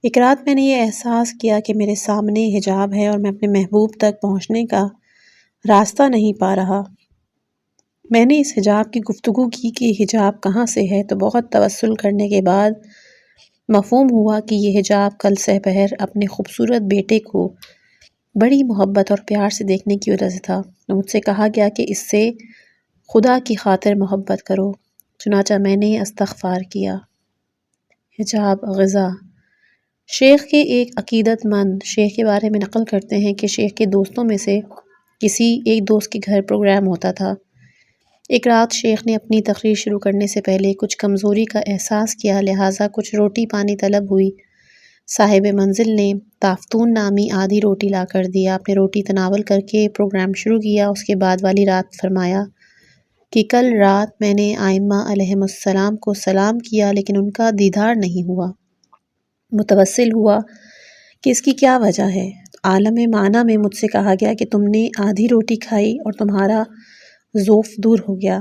A: ایک رات میں نے یہ احساس کیا کہ میرے سامنے حجاب ہے اور میں اپنے محبوب تک پہنچنے کا راستہ نہیں پا رہا۔ میں نے اس حجاب کی گفتگو کی کہ حجاب کہاں سے ہے تو بہت توسل کرنے کے بعد مفہوم ہوا کہ یہ حجاب کل سحر اپنے خوبصورت بیٹے کو بڑی محبت اور پیار سے دیکھنے کی وجہ سے تھا۔ مجھ سے کہا گیا کہ اس سے خدا کی خاطر محبت کرو، چنانچہ میں نے استغفار کیا۔ حجاب غذا شیخ کے ایک عقیدت مند شیخ کے بارے میں نقل کرتے ہیں کہ شیخ کے دوستوں میں سے کسی ایک دوست کے گھر پروگرام ہوتا تھا۔ ایک رات شیخ نے اپنی تقریر شروع کرنے سے پہلے کچھ کمزوری کا احساس کیا، لہٰذا کچھ روٹی پانی طلب ہوئی۔ صاحب منزل نے تافتون نامی آدھی روٹی لا کر دیا۔ آپ نے روٹی تناول کر کے پروگرام شروع کیا۔ اس کے بعد والی رات فرمایا کہ کل رات میں نے آئمہ علیہم السلام کو سلام کیا لیکن ان کا دیدار نہیں ہوا۔ متوسل ہوا کہ اس کی کیا وجہ ہے۔ عالم معنی میں مجھ سے کہا گیا کہ تم نے آدھی روٹی کھائی اور تمہارا ذوف دور ہو گیا،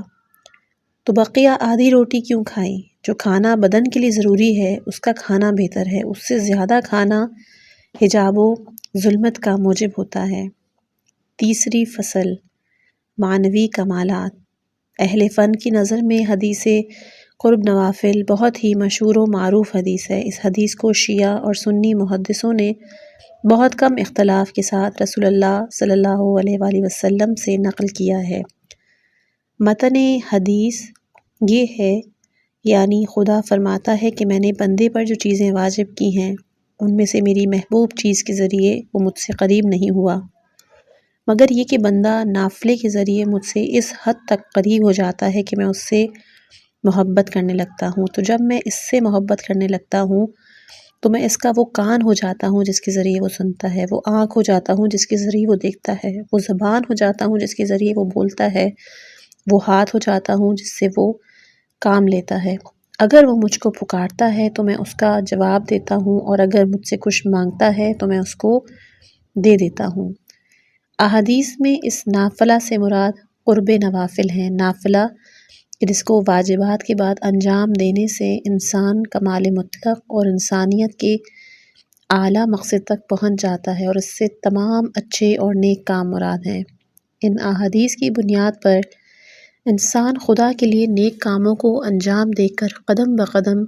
A: تو بقیہ آدھی روٹی کیوں کھائی؟ جو کھانا بدن کے لیے ضروری ہے اس کا کھانا بہتر ہے، اس سے زیادہ کھانا حجاب و ظلمت کا موجب ہوتا ہے۔ تیسری فصل، معنوی کمالات۔ اہل فن کی نظر میں حدیث قرب نوافل بہت ہی مشہور و معروف حدیث ہے۔ اس حدیث کو شیعہ اور سنی محدثوں نے بہت کم اختلاف کے ساتھ رسول اللہ صلی اللہ علیہ وآلہ وسلم سے نقل کیا ہے۔ متن حدیث یہ ہے، یعنی خدا فرماتا ہے کہ میں نے بندے پر جو چیزیں واجب کی ہیں ان میں سے میری محبوب چیز کے ذریعے وہ مجھ سے قریب نہیں ہوا، مگر یہ کہ بندہ نافلے کے ذریعے مجھ سے اس حد تک قریب ہو جاتا ہے کہ میں اس سے محبت کرنے لگتا ہوں۔ تو جب میں اس سے محبت کرنے لگتا ہوں تو میں اس کا وہ کان ہو جاتا ہوں جس کے ذریعے وہ سنتا ہے، وہ آنکھ ہو جاتا ہوں جس کے ذریعے وہ دیکھتا ہے، وہ زبان ہو جاتا ہوں جس کے ذریعے وہ بولتا ہے، وہ ہاتھ ہو جاتا ہوں جس سے وہ کام لیتا ہے۔ اگر وہ مجھ کو پکارتا ہے تو میں اس کا جواب دیتا ہوں، اور اگر مجھ سے کچھ مانگتا ہے تو میں اس کو دے دیتا ہوں۔ احادیث میں اس نافلہ سے مراد قرب نوافل ہیں۔ نافلہ جس کو واجبات کے بعد انجام دینے سے انسان کمال مطلق اور انسانیت کے اعلیٰ مقصد تک پہنچ جاتا ہے، اور اس سے تمام اچھے اور نیک کام مراد ہیں۔ ان احادیث کی بنیاد پر انسان خدا کے لیے نیک کاموں کو انجام دے کر قدم بقدم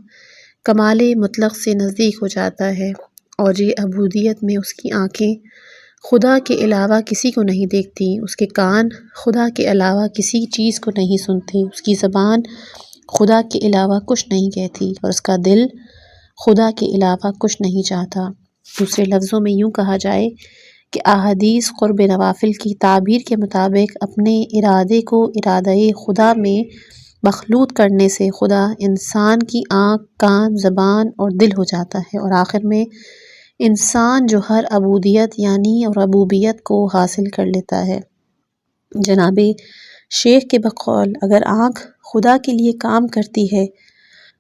A: کمال مطلق سے نزدیک ہو جاتا ہے، اور یہ عبودیت میں اس کی آنکھیں خدا کے علاوہ کسی کو نہیں دیکھتی، اس کے کان خدا کے علاوہ کسی چیز کو نہیں سنتے، اس کی زبان خدا کے علاوہ کچھ نہیں کہتی، اور اس کا دل خدا کے علاوہ کچھ نہیں چاہتا۔ دوسرے لفظوں میں یوں کہا جائے کہ احادیث قرب نوافل کی تعبیر کے مطابق اپنے ارادے کو ارادہ خدا میں مخلوط کرنے سے خدا انسان کی آنکھ، کان، زبان اور دل ہو جاتا ہے، اور آخر میں انسان جو ہر عبودیت یعنی ربوبیت کو حاصل کر لیتا ہے۔ جناب شیخ کے بقول اگر آنکھ خدا کے لیے کام کرتی ہے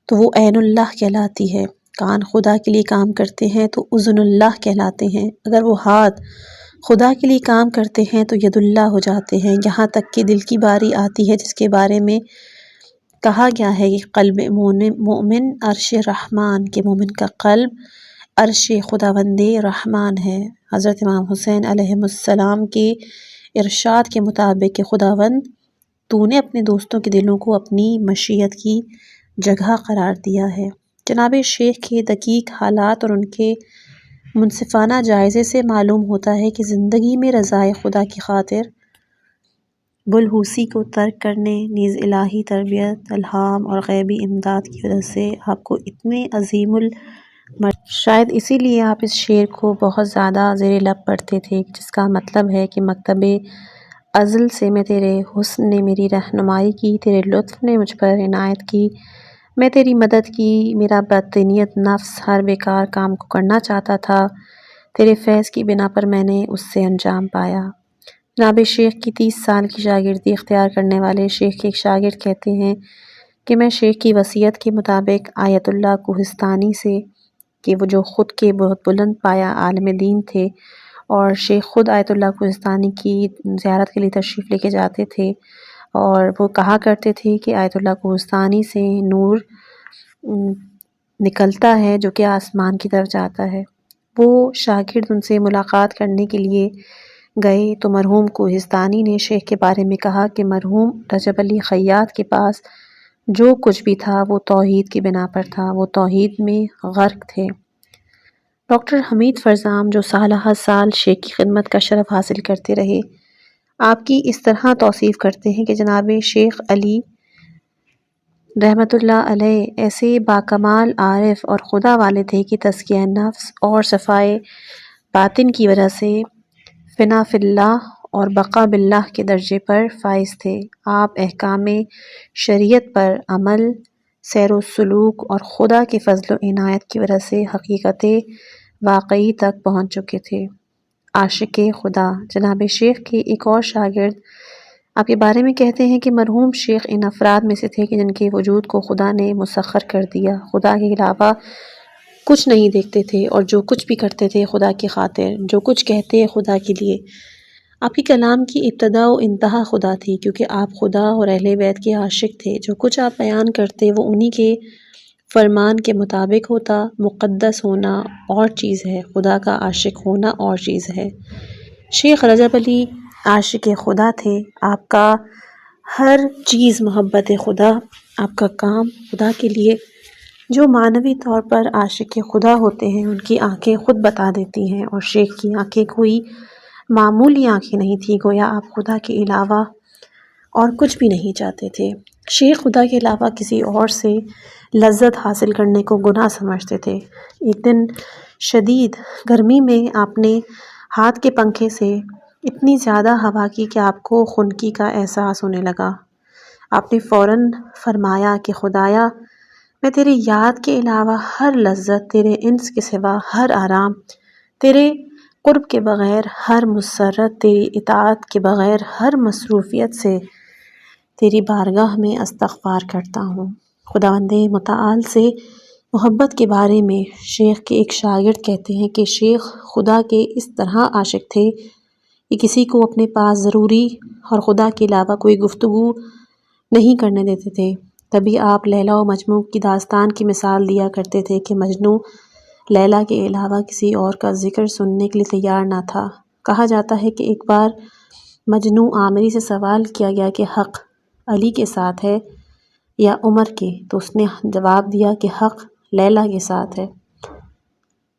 A: تو وہ عین اللہ کہلاتی ہے، کان خدا کے لیے کام کرتے ہیں تو اذن اللہ کہلاتے ہیں، اگر وہ ہاتھ خدا کے لیے کام کرتے ہیں تو ید اللہ ہو جاتے ہیں، یہاں تک کہ دل کی باری آتی ہے جس کے بارے میں کہا گیا ہے کہ قلب مومن عرش رحمان، کہ مومن کا قلب عرش خداوند رحمان ہے۔ حضرت امام حسین علیہ السلام کے ارشاد کے مطابق کہ خداوند تو نے اپنے دوستوں کے دلوں کو اپنی مشیت کی جگہ قرار دیا ہے۔ جناب شیخ کے دقیق حالات اور ان کے منصفانہ جائزے سے معلوم ہوتا ہے کہ زندگی میں رضائے خدا کی خاطر بلحوثی کو ترک کرنے، نیز الہی تربیت، الہام اور غیبی امداد کی وجہ سے آپ کو اتنے عظیم شاید اسی لیے آپ اس شعر کو بہت زیادہ زیر لب پڑھتے تھے، جس کا مطلب ہے کہ مکتب ازل سے میں تیرے حسن نے میری رہنمائی کی، تیرے لطف نے مجھ پر عنایت کی، میں تیری مدد کی، میرا بدنیت نفس ہر بیکار کام کو کرنا چاہتا تھا، تیرے فیض کی بنا پر میں نے اس سے انجام پایا۔ جناب شیخ کی 30 سال کی شاگردی اختیار کرنے والے شیخ کے ایک شاگرد کہتے ہیں کہ میں شیخ کی وصیت کے مطابق آیت اللہ کوہستانی سے، کہ وہ جو خود کے بہت بلند پایا عالم دین تھے، اور شیخ خود آیت اللہ کوہستانی کی زیارت کے لیے تشریف لے کے جاتے تھے، اور وہ کہا کرتے تھے کہ آیت اللہ کوہستانی سے نور نکلتا ہے جو کہ آسمان کی طرف جاتا ہے۔ وہ شاگرد ان سے ملاقات کرنے کے لیے گئے تو مرحوم کوہستانی نے شیخ کے بارے میں کہا کہ مرحوم رجب علی خیاط کے پاس جو کچھ بھی تھا وہ توحید کی بنا پر تھا، وہ توحید میں غرق تھے۔ ڈاکٹر حمید فرزام جو سالہ سال شیخ کی خدمت کا شرف حاصل کرتے رہے، آپ کی اس طرح توصیف کرتے ہیں کہ جناب شیخ علی رحمۃ اللہ علیہ ایسے باکمال عارف اور خدا والے تھے کہ تزکیہ نفس اور صفائے باطن کی وجہ سے فنا فی اللہ اور بقا باللہ کے درجے پر فائز تھے۔ آپ احکام شریعت پر عمل، سیر و سلوک اور خدا کے فضل و عنایت کی وجہ سے حقیقت واقعی تک پہنچ چکے تھے۔ عاشق خدا جناب شیخ کے ایک اور شاگرد آپ کے بارے میں کہتے ہیں کہ مرحوم شیخ ان افراد میں سے تھے کہ جن کے وجود کو خدا نے مسخر کر دیا، خدا کے علاوہ کچھ نہیں دیکھتے تھے اور جو کچھ بھی کرتے تھے خدا کی خاطر، جو کچھ کہتے خدا کے لیے۔ آپ کی کلام کی ابتدا و انتہا خدا تھی، کیونکہ آپ خدا اور اہل بیت کے عاشق تھے۔ جو کچھ آپ بیان کرتے وہ انہی کے فرمان کے مطابق ہوتا۔ مقدس ہونا اور چیز ہے، خدا کا عاشق ہونا اور چیز ہے۔ شیخ رجب علی عاشق خدا تھے۔ آپ کا ہر چیز محبت خدا، آپ کا کام خدا کے لیے۔ جو معنوی طور پر عاشق خدا ہوتے ہیں ان کی آنکھیں خود بتا دیتی ہیں، اور شیخ کی آنکھیں کوئی معمولی آنکھیں نہیں تھیں، گویا آپ خدا کے علاوہ اور کچھ بھی نہیں چاہتے تھے۔ شیخ خدا کے علاوہ کسی اور سے لذت حاصل کرنے کو گناہ سمجھتے تھے۔ ایک دن شدید گرمی میں آپ نے ہاتھ کے پنکھے سے اتنی زیادہ ہوا کی کہ آپ کو خنکی کا احساس ہونے لگا۔ آپ نے فوراً فرمایا کہ خدایا، میں تیری یاد کے علاوہ ہر لذت، تیرے انس کے سوا ہر آرام، تیرے قرب کے بغیر ہر مسرت، تیری اطاعت کے بغیر ہر مصروفیت سے تیری بارگاہ میں استغفار کرتا ہوں۔ خداوند متعال سے محبت کے بارے میں شیخ کے ایک شاگرد کہتے ہیں کہ شیخ خدا کے اس طرح عاشق تھے کہ کسی کو اپنے پاس ضروری اور خدا کے علاوہ کوئی گفتگو نہیں کرنے دیتے تھے۔ تبھی آپ لیلی و مجنوں کی داستان کی مثال دیا کرتے تھے کہ مجنوں لیلی کے علاوہ کسی اور کا ذکر سننے کے لیے تیار نہ تھا۔ کہا جاتا ہے کہ ایک بار مجنوں عامری سے سوال کیا گیا کہ حق علی کے ساتھ ہے یا عمر کے، تو اس نے جواب دیا کہ حق لیلی کے ساتھ ہے۔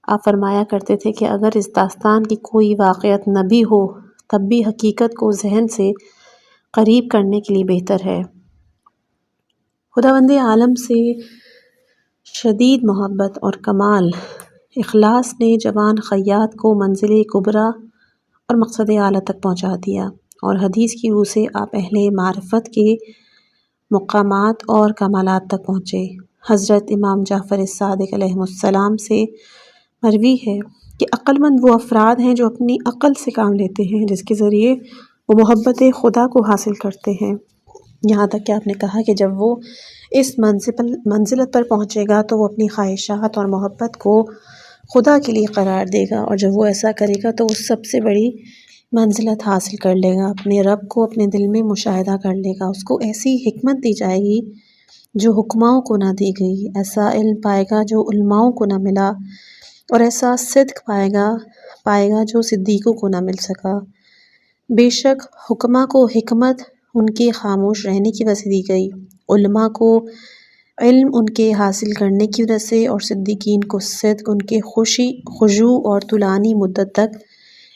A: آپ فرمایا کرتے تھے کہ اگر اس داستان کی کوئی واقعیت نہ بھی ہو تب بھی حقیقت کو ذہن سے قریب کرنے کے لیے بہتر ہے۔ خداوند عالم سے شدید محبت اور کمال اخلاص نے جوان خیاط کو منزل کبریٰ اور مقصد اعلیٰ تک پہنچا دیا، اور حدیث کی روح سے آپ اہل معرفت کے مقامات اور کمالات تک پہنچے۔ حضرت امام جعفر صادق علیہ السلام سے مروی ہے کہ عقل مند وہ افراد ہیں جو اپنی عقل سے کام لیتے ہیں، جس کے ذریعے وہ محبت خدا کو حاصل کرتے ہیں۔ یہاں تک کہ آپ نے کہا کہ جب وہ اس منزلت پر پہنچے گا تو وہ اپنی خواہشات اور محبت کو خدا کے لیے قرار دے گا، اور جب وہ ایسا کرے گا تو وہ سب سے بڑی منزلت حاصل کر لے گا، اپنے رب کو اپنے دل میں مشاہدہ کر لے گا۔ اس کو ایسی حکمت دی جائے گی جو حکماؤں کو نہ دی گئی، ایسا علم پائے گا جو علماؤں کو نہ ملا، اور ایسا صدق پائے گا جو صدیقوں کو نہ مل سکا۔ بے شک حکماء کو حکمت ان کے خاموش رہنے کی وجہ سے دی گئی، علماء کو علم ان کے حاصل کرنے کی وجہ سے، اور صدیقین کو صدق ان کے خشوع اور طولانی مدت تک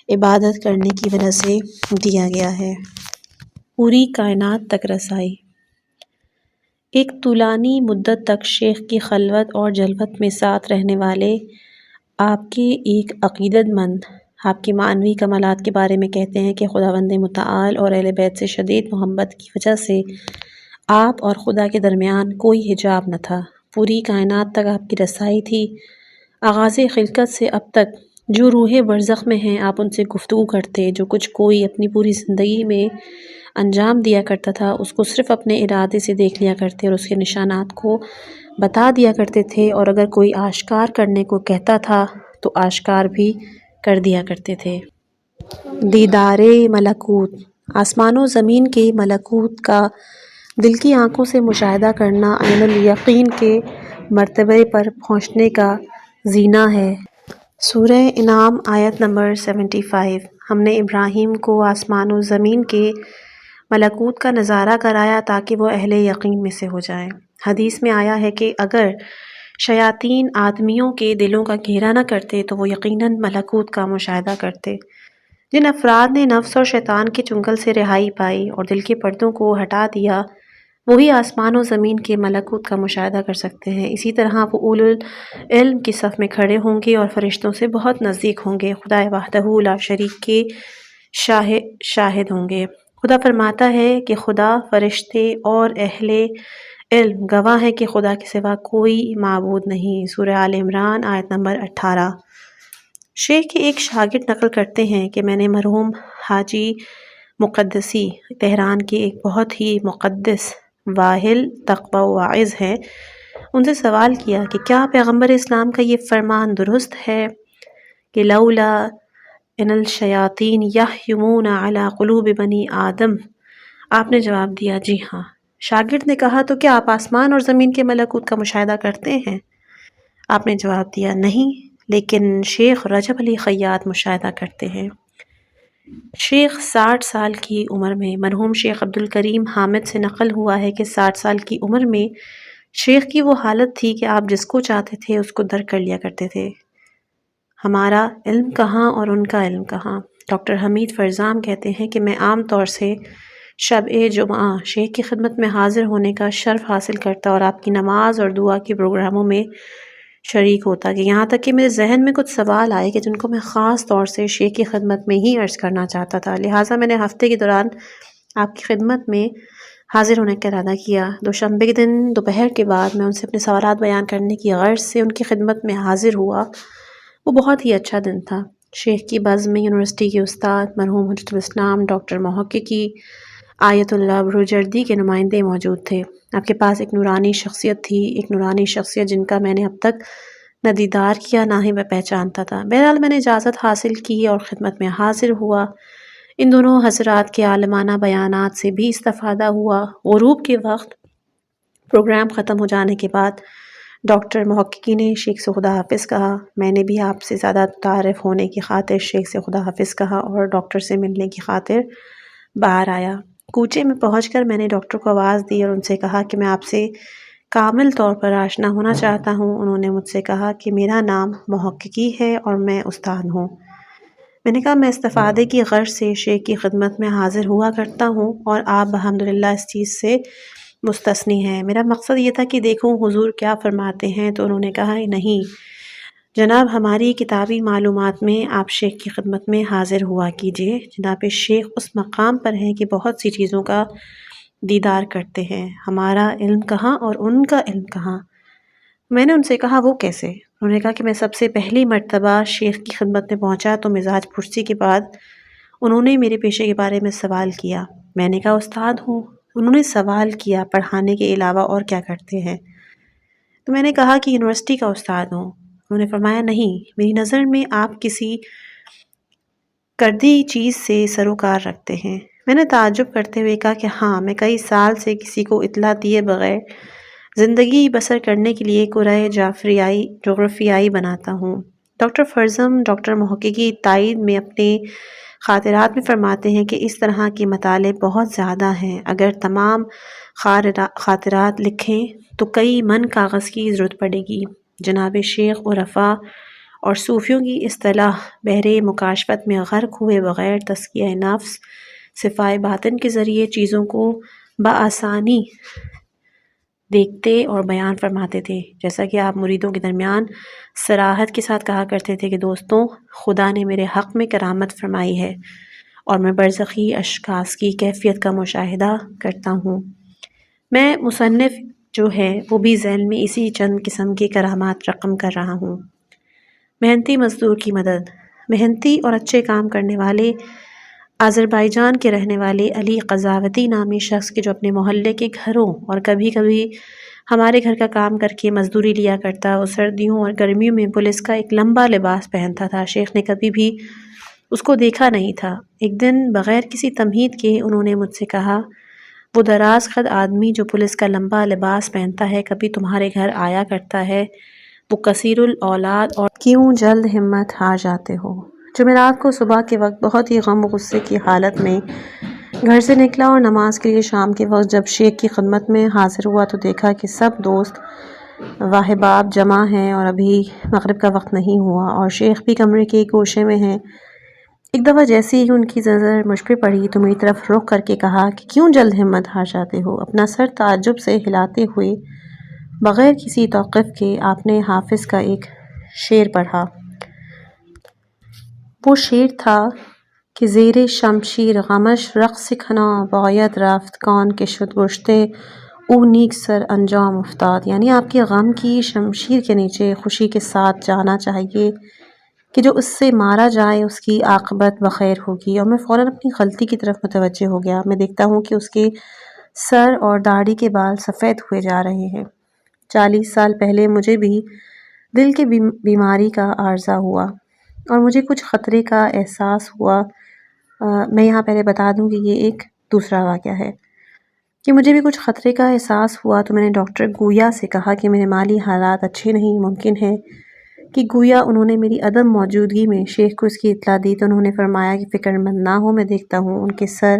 A: عبادت کرنے کی وجہ سے دیا گیا ہے۔ پوری کائنات تک رسائی۔ ایک طولانی مدت تک شیخ کی خلوت اور جلوت میں ساتھ رہنے والے آپ کے ایک عقیدت مند آپ کے معنوی کمالات کے بارے میں کہتے ہیں کہ خداوند متعال اور اہل بیت سے شدید محبت کی وجہ سے آپ اور خدا کے درمیان کوئی حجاب نہ تھا۔ پوری کائنات تک آپ کی رسائی تھی۔ آغاز خلقت سے اب تک جو روح برزخ میں ہیں آپ ان سے گفتگو کرتے، جو کچھ کوئی اپنی پوری زندگی میں انجام دیا کرتا تھا اس کو صرف اپنے ارادے سے دیکھ لیا کرتے اور اس کے نشانات کو بتا دیا کرتے تھے، اور اگر کوئی آشکار کرنے کو کہتا تھا تو آشکار بھی کر دیا کرتے تھے۔ دیدار ملکوت۔ آسمان و زمین کے ملکوت کا دل کی آنکھوں سے مشاہدہ کرنا عین الیقین کے مرتبے پر پہنچنے کا زینہ ہے۔ سورہ انعام آیت نمبر 75۔ ہم نے ابراہیم کو آسمان و زمین کے ملکوت کا نظارہ کرایا تاکہ وہ اہل یقین میں سے ہو جائیں۔ حدیث میں آیا ہے کہ اگر شیاطین آدمیوں کے دلوں کا گھیرا نہ کرتے تو وہ یقیناً ملکوت کا مشاہدہ کرتے۔ جن افراد نے نفس اور شیطان کے چنگل سے رہائی پائی اور دل کے پردوں کو ہٹا دیا، وہی آسمان و زمین کے ملکوت کا مشاہدہ کر سکتے ہیں۔ اسی طرح وہ اولو العلم کی صف میں کھڑے ہوں گے اور فرشتوں سے بہت نزدیک ہوں گے، خدا وحدہ لا شریک کے شاہد ہوں گے۔ خدا فرماتا ہے کہ خدا، فرشتے اور اہل علم گواہ ہے کہ خدا کے سوا کوئی معبود نہیں۔ سورہ آل عمران آیت نمبر 18۔ شیخ کے ایک شاگرد نقل کرتے ہیں کہ میں نے مرحوم حاجی مقدسی تہران کے ایک بہت ہی مقدس واحل تقوی واعظ ہیں، ان سے سوال کیا کہ کیا پیغمبر اسلام کا یہ فرمان درست ہے کہ لولا ان الشیاطین یحیمون علی قلوب بنی آدم؟ آپ نے جواب دیا جی ہاں۔ شاگرد نے کہا تو کیا آپ آسمان اور زمین کے ملکوت کا مشاہدہ کرتے ہیں؟ آپ نے جواب دیا نہیں، لیکن شیخ رجب علی خیاط مشاہدہ کرتے ہیں۔ شیخ 60 سال کی عمر میں، مرحوم شیخ عبد الکریم حامد سے نقل ہوا ہے کہ 60 سال کی عمر میں شیخ کی وہ حالت تھی کہ آپ جس کو چاہتے تھے اس کو در کر لیا کرتے تھے۔ ہمارا علم کہاں اور ان کا علم کہاں؟ ڈاکٹر حمید فرزام کہتے ہیں کہ میں عام طور سے شب جمعہ شیخ کی خدمت میں حاضر ہونے کا شرف حاصل کرتا اور آپ کی نماز اور دعا کے پروگراموں میں شریک ہوتا، کہ یہاں تک کہ میرے ذہن میں کچھ سوال آئے کہ جن کو میں خاص طور سے شیخ کی خدمت میں ہی عرض کرنا چاہتا تھا، لہٰذا میں نے ہفتے کے دوران آپ کی خدمت میں حاضر ہونے کا ارادہ کیا۔ دوشنبے کے دن دوپہر کے بعد میں ان سے اپنے سوالات بیان کرنے کی غرض سے ان کی خدمت میں حاضر ہوا۔ وہ بہت ہی اچھا دن تھا۔ شیخ کی بزم میں یونیورسٹی کے استاد مرحوم حجت الاسلام ڈاکٹر محققی آیت اللہ بروجردی کے نمائندے موجود تھے۔ آپ کے پاس ایک نورانی شخصیت تھی، ایک نورانی شخصیت جن کا میں نے اب تک نہ دیدار کیا نہ ہی میں پہچانتا تھا۔ بہرحال میں نے اجازت حاصل کی اور خدمت میں حاضر ہوا۔ ان دونوں حضرات کے عالمانہ بیانات سے بھی استفادہ ہوا۔ غروب کے وقت پروگرام ختم ہو جانے کے بعد ڈاکٹر محققی نے شیخ سے خدا حافظ کہا۔ میں نے بھی آپ سے زیادہ تعارف ہونے کی خاطر شیخ سے خدا حافظ کہا اور ڈاکٹر سے ملنے کی خاطر باہر آیا۔ کوچے میں پہنچ کر میں نے ڈاکٹر کو آواز دی اور ان سے کہا کہ میں آپ سے کامل طور پر آشنا ہونا چاہتا ہوں۔ انہوں نے مجھ سے کہا کہ میرا نام محققی ہے اور میں استاد ہوں۔ میں نے کہا میں استفادے کی غرض سے شیخ کی خدمت میں حاضر ہوا کرتا ہوں اور آپ الحمدللہ اس چیز سے مستثنی ہیں۔ میرا مقصد یہ تھا کہ دیکھوں حضور کیا فرماتے ہیں، تو انہوں نے کہا نہیں جناب، ہماری کتابی معلومات میں آپ شیخ کی خدمت میں حاضر ہوا کیجئے۔ جناب شیخ اس مقام پر ہیں کہ بہت سی چیزوں کا دیدار کرتے ہیں۔ ہمارا علم کہاں اور ان کا علم کہاں؟ میں نے ان سے کہا وہ کیسے؟ انہوں نے کہا کہ میں سب سے پہلی مرتبہ شیخ کی خدمت میں پہنچا تو مزاج پرسی کے بعد انہوں نے میرے پیشے کے بارے میں سوال کیا۔ میں نے کہا استاد ہوں۔ انہوں نے سوال کیا پڑھانے کے علاوہ اور کیا کرتے ہیں؟ تو میں نے کہا کہ یونیورسٹی کا استاد ہوں۔ انہوں نے فرمایا نہیں، میری نظر میں آپ کسی کردی چیز سے سروکار رکھتے ہیں۔ میں نے تعجب کرتے ہوئے کہا کہ ہاں، میں کئی سال سے کسی کو اطلاع دیے بغیر زندگی بسر کرنے کے لیے قرۂ جغرافیائی بناتا ہوں۔ ڈاکٹر فرزم ڈاکٹر محققی تائید میں اپنے خاطرات میں فرماتے ہیں کہ اس طرح کے مطالب بہت زیادہ ہیں۔ اگر تمام خاطرات لکھیں تو کئی من کاغذ کی ضرورت پڑے گی۔ جناب شیخ عرفاء اور صوفیوں کی اصطلاح بحر مکاشفت میں غرق ہوئے بغیر تزکیہ نفس صفائے باطن کے ذریعے چیزوں کو بآسانی دیکھتے اور بیان فرماتے تھے، جیسا کہ آپ مریدوں کے درمیان صراحت کے ساتھ کہا کرتے تھے کہ دوستوں، خدا نے میرے حق میں کرامت فرمائی ہے اور میں برزخی اشخاص کی کیفیت کا مشاہدہ کرتا ہوں۔ میں مصنف جو ہے وہ بھی ذیل میں اسی چند قسم کی کرامات رقم کر رہا ہوں۔ محنتی مزدور کی مدد۔ محنتی اور اچھے کام کرنے والے آذربائیجان کے رہنے والے علی قضاوتی نامی شخص کے جو اپنے محلے کے گھروں اور کبھی کبھی ہمارے گھر کا کام کر کے مزدوری لیا کرتا، وہ سردیوں اور گرمیوں میں پولیس کا ایک لمبا لباس پہنتا تھا۔ شیخ نے کبھی بھی اس کو دیکھا نہیں تھا۔ ایک دن بغیر کسی تمہید کے انہوں نے مجھ سے کہا وہ دراز قد آدمی جو پولیس کا لمبا لباس پہنتا ہے کبھی تمہارے گھر آیا کرتا ہے، وہ کثیر الاولاد اور کیوں جلد ہمت ہار جاتے ہو؟ جمعرات کو صبح کے وقت بہت ہی غم و غصے کی حالت میں گھر سے نکلا اور نماز کے لیے شام کے وقت جب شیخ کی خدمت میں حاضر ہوا تو دیکھا کہ سب دوست و احباب جمع ہیں اور ابھی مغرب کا وقت نہیں ہوا اور شیخ بھی کمرے کے ایک گوشے میں ہیں۔ ایک دفعہ جیسے ہی ان کی نظر مجھ پہ پڑی تو میری طرف رخ کر کے کہا کہ کیوں جلد ہمت ہار جاتے ہو؟ اپنا سر تعجب سے ہلاتے ہوئے بغیر کسی توقف کے آپ نے حافظ کا ایک شعر پڑھا۔ وہ شعر تھا کہ زیر شمشیر غمش رقص کنا باید رفت کان کے شد گشتے او نیک سر انجام افتاد، یعنی آپ کے غم کی شمشیر کے نیچے خوشی کے ساتھ جانا چاہیے کہ جو اس سے مارا جائے اس کی عاقبت بخیر ہوگی۔ اور میں فوراً اپنی غلطی کی طرف متوجہ ہو گیا۔ میں دیکھتا ہوں کہ اس کے سر اور داڑھی کے بال سفید ہوئے جا رہے ہیں۔ 40 سال پہلے مجھے بھی دل کی بیماری کا عارضہ ہوا اور مجھے کچھ خطرے کا احساس ہوا۔ میں یہاں پہلے بتا دوں کہ یہ ایک دوسرا واقعہ ہے کہ مجھے بھی کچھ خطرے کا احساس ہوا تو میں نے ڈاکٹر گویا سے کہا کہ میرے مالی حالات اچھے نہیں، ممکن ہے کہ گویا انہوں نے میری عدم موجودگی میں شیخ کو اس کی اطلاع دی تو انہوں نے فرمایا کہ فکر مند نہ ہو، میں دیکھتا ہوں ان کے سر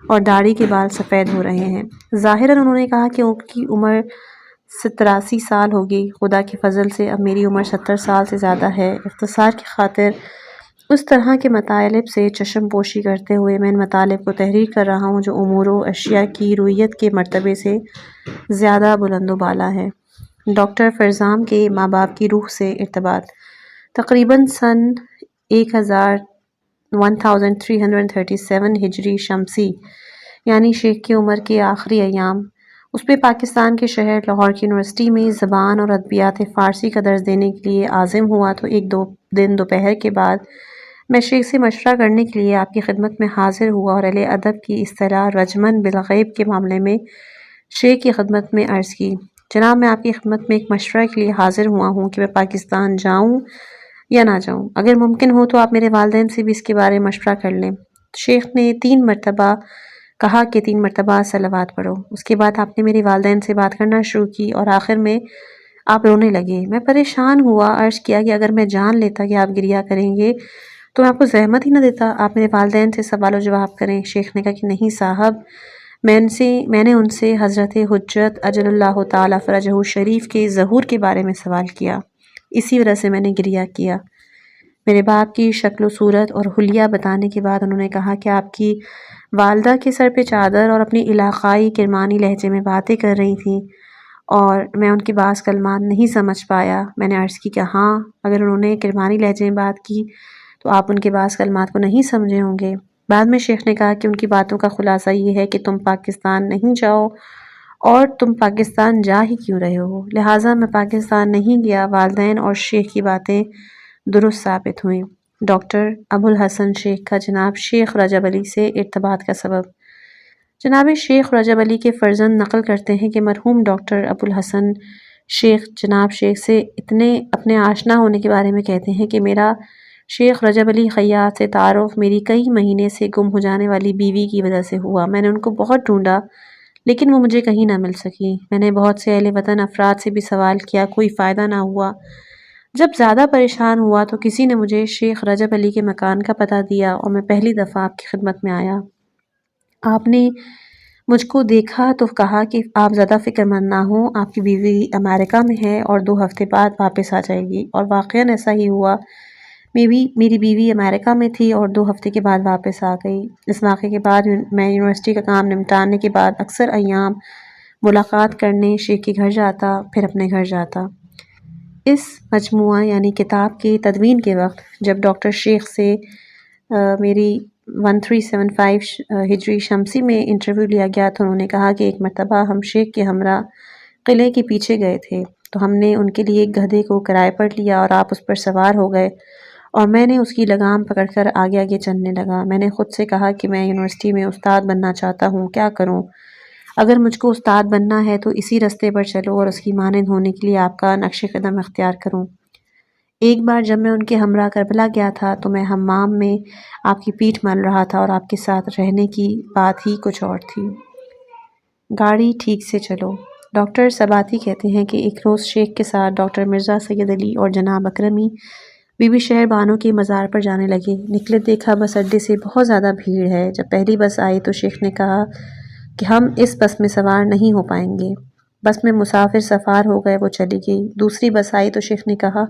A: اور داڑھی کے بال سفید ہو رہے ہیں۔ ظاہراً انہوں نے کہا کہ ان کی عمر 83 سال ہوگی، خدا کے فضل سے اب میری عمر 70 سال سے زیادہ ہے۔ اختصار کی خاطر اس طرح کے مطالب سے چشم پوشی کرتے ہوئے میں ان مطالب کو تحریر کر رہا ہوں جو امور و اشیاء کی رویت کے مرتبے سے زیادہ بلند و بالا ہے۔ ڈاکٹر فرزام کے ماں باپ کی روح سے ارتباط تقریباً سن 1337 ہجری شمسی، یعنی شیخ کی عمر کے آخری ایام، اس پہ پاکستان کے شہر لاہور کی یونیورسٹی میں زبان اور ادبیات فارسی کا درس دینے کے لیے عازم ہوا تو ایک دن دوپہر کے بعد میں شیخ سے مشورہ کرنے کے لیے آپ کی خدمت میں حاضر ہوا اور اہل ادب کی اصطلاح رجمن بالغیب کے معاملے میں شیخ کی خدمت میں عرض کی، جناب میں آپ کی خدمت میں ایک مشورہ کے لیے حاضر ہوا ہوں کہ میں پاکستان جاؤں یا نہ جاؤں، اگر ممکن ہو تو آپ میرے والدین سے بھی اس کے بارے میں مشورہ کر لیں۔ شیخ نے 3 مرتبہ کہا کہ 3 مرتبہ صلوات پڑھو۔ اس کے بعد آپ نے میرے والدین سے بات کرنا شروع کی اور آخر میں آپ رونے لگے۔ میں پریشان ہوا، عرض کیا کہ اگر میں جان لیتا کہ آپ گریہ کریں گے تو میں آپ کو زحمت ہی نہ دیتا، آپ میرے والدین سے سوال و جواب کریں۔ شیخ نے کہا کہ نہیں صاحب، میں نے ان سے حضرت حجت اجل اللہ تعالی فرجہ شریف کے ظہور کے بارے میں سوال کیا، اسی وجہ سے میں نے گریہ کیا۔ میرے باپ کی شکل و صورت اور حلیہ بتانے کے بعد انہوں نے کہا کہ آپ کی والدہ کے سر پہ چادر اور اپنی علاقائی کرمانی لہجے میں باتیں کر رہی تھیں اور میں ان کی بعض کلمات نہیں سمجھ پایا۔ میں نے عرض کی کہ ہاں، اگر انہوں نے کرمانی لہجے میں بات کی تو آپ ان کے بعض کلمات کو نہیں سمجھے ہوں گے۔ بعد میں شیخ نے کہا کہ ان کی باتوں کا خلاصہ یہ ہے کہ تم پاکستان نہیں جاؤ، اور تم پاکستان جا ہی کیوں رہے ہو؟ لہٰذا میں پاکستان نہیں گیا۔ والدین اور شیخ کی باتیں درست ثابت ہوئیں۔ ڈاکٹر ابوالحسن شیخ کا جناب شیخ رجب علی سے ارتباط کا سبب۔ جناب شیخ رجب علی کے فرزند نقل کرتے ہیں کہ مرحوم ڈاکٹر ابوالحسن شیخ جناب شیخ سے اپنے آشنا ہونے کے بارے میں کہتے ہیں کہ میرا شیخ رجب علی خیاط سے تعارف میری کئی مہینے سے گم ہو جانے والی بیوی کی وجہ سے ہوا۔ میں نے ان کو بہت ڈھونڈا لیکن وہ مجھے کہیں نہ مل سکی۔ میں نے بہت سے اہل وطن افراد سے بھی سوال کیا، کوئی فائدہ نہ ہوا۔ جب زیادہ پریشان ہوا تو کسی نے مجھے شیخ رجب علی کے مکان کا پتہ دیا اور میں پہلی دفعہ آپ کی خدمت میں آیا۔ آپ نے مجھ کو دیکھا تو کہا کہ آپ زیادہ فکر مند نہ ہوں، آپ کی بیوی امریکہ میں ہے اور 2 ہفتے بعد واپس آ جائے گی، اور واقعاً ایسا ہی ہوا۔ میری بیوی امریکہ میں تھی اور 2 ہفتے کے بعد واپس آ گئی۔ اس واقعے کے بعد میں یونیورسٹی کا کام نمٹانے کے بعد اکثر ایام ملاقات کرنے شیخ کے گھر جاتا، پھر اپنے گھر جاتا۔ اس مجموعہ یعنی کتاب کی تدوین کے وقت جب ڈاکٹر شیخ سے میری 1375 ہجری شمسی میں انٹرویو لیا گیا تو انہوں نے کہا کہ ایک مرتبہ ہم شیخ کے ہمراہ قلعے کے پیچھے گئے تھے تو ہم نے ان کے لیے ایک گدھے کو کرائے پر لیا اور آپ اس پر سوار ہو گئے اور میں نے اس کی لگام پکڑ کر آگے آگے چلنے لگا۔ میں نے خود سے کہا کہ میں یونیورسٹی میں استاد بننا چاہتا ہوں، کیا کروں؟ اگر مجھ کو استاد بننا ہے تو اسی رستے پر چلو اور اس کی مانند ہونے کے لیے آپ کا نقش قدم اختیار کروں۔ ایک بار جب میں ان کے ہمراہ کربلا گیا تھا تو میں حمام میں آپ کی پیٹھ مل رہا تھا اور آپ کے ساتھ رہنے کی بات ہی کچھ اور تھی۔ گاڑی ٹھیک سے چلو۔ ڈاکٹر سباتی کہتے ہیں کہ ایک روز شیخ کے ساتھ ڈاکٹر مرزا سید علی اور جناب اکرمی بی بی شہر بانو کے مزار پر جانے لگے۔ نکلے دیکھا بس اڈے سے بہت زیادہ بھیڑ ہے۔ جب پہلی بس آئی تو شیخ نے کہا کہ ہم اس بس میں سوار نہیں ہو پائیں گے۔ بس میں مسافر سوار ہو گئے، وہ چلی گئی۔ دوسری بس آئی تو شیخ نے کہا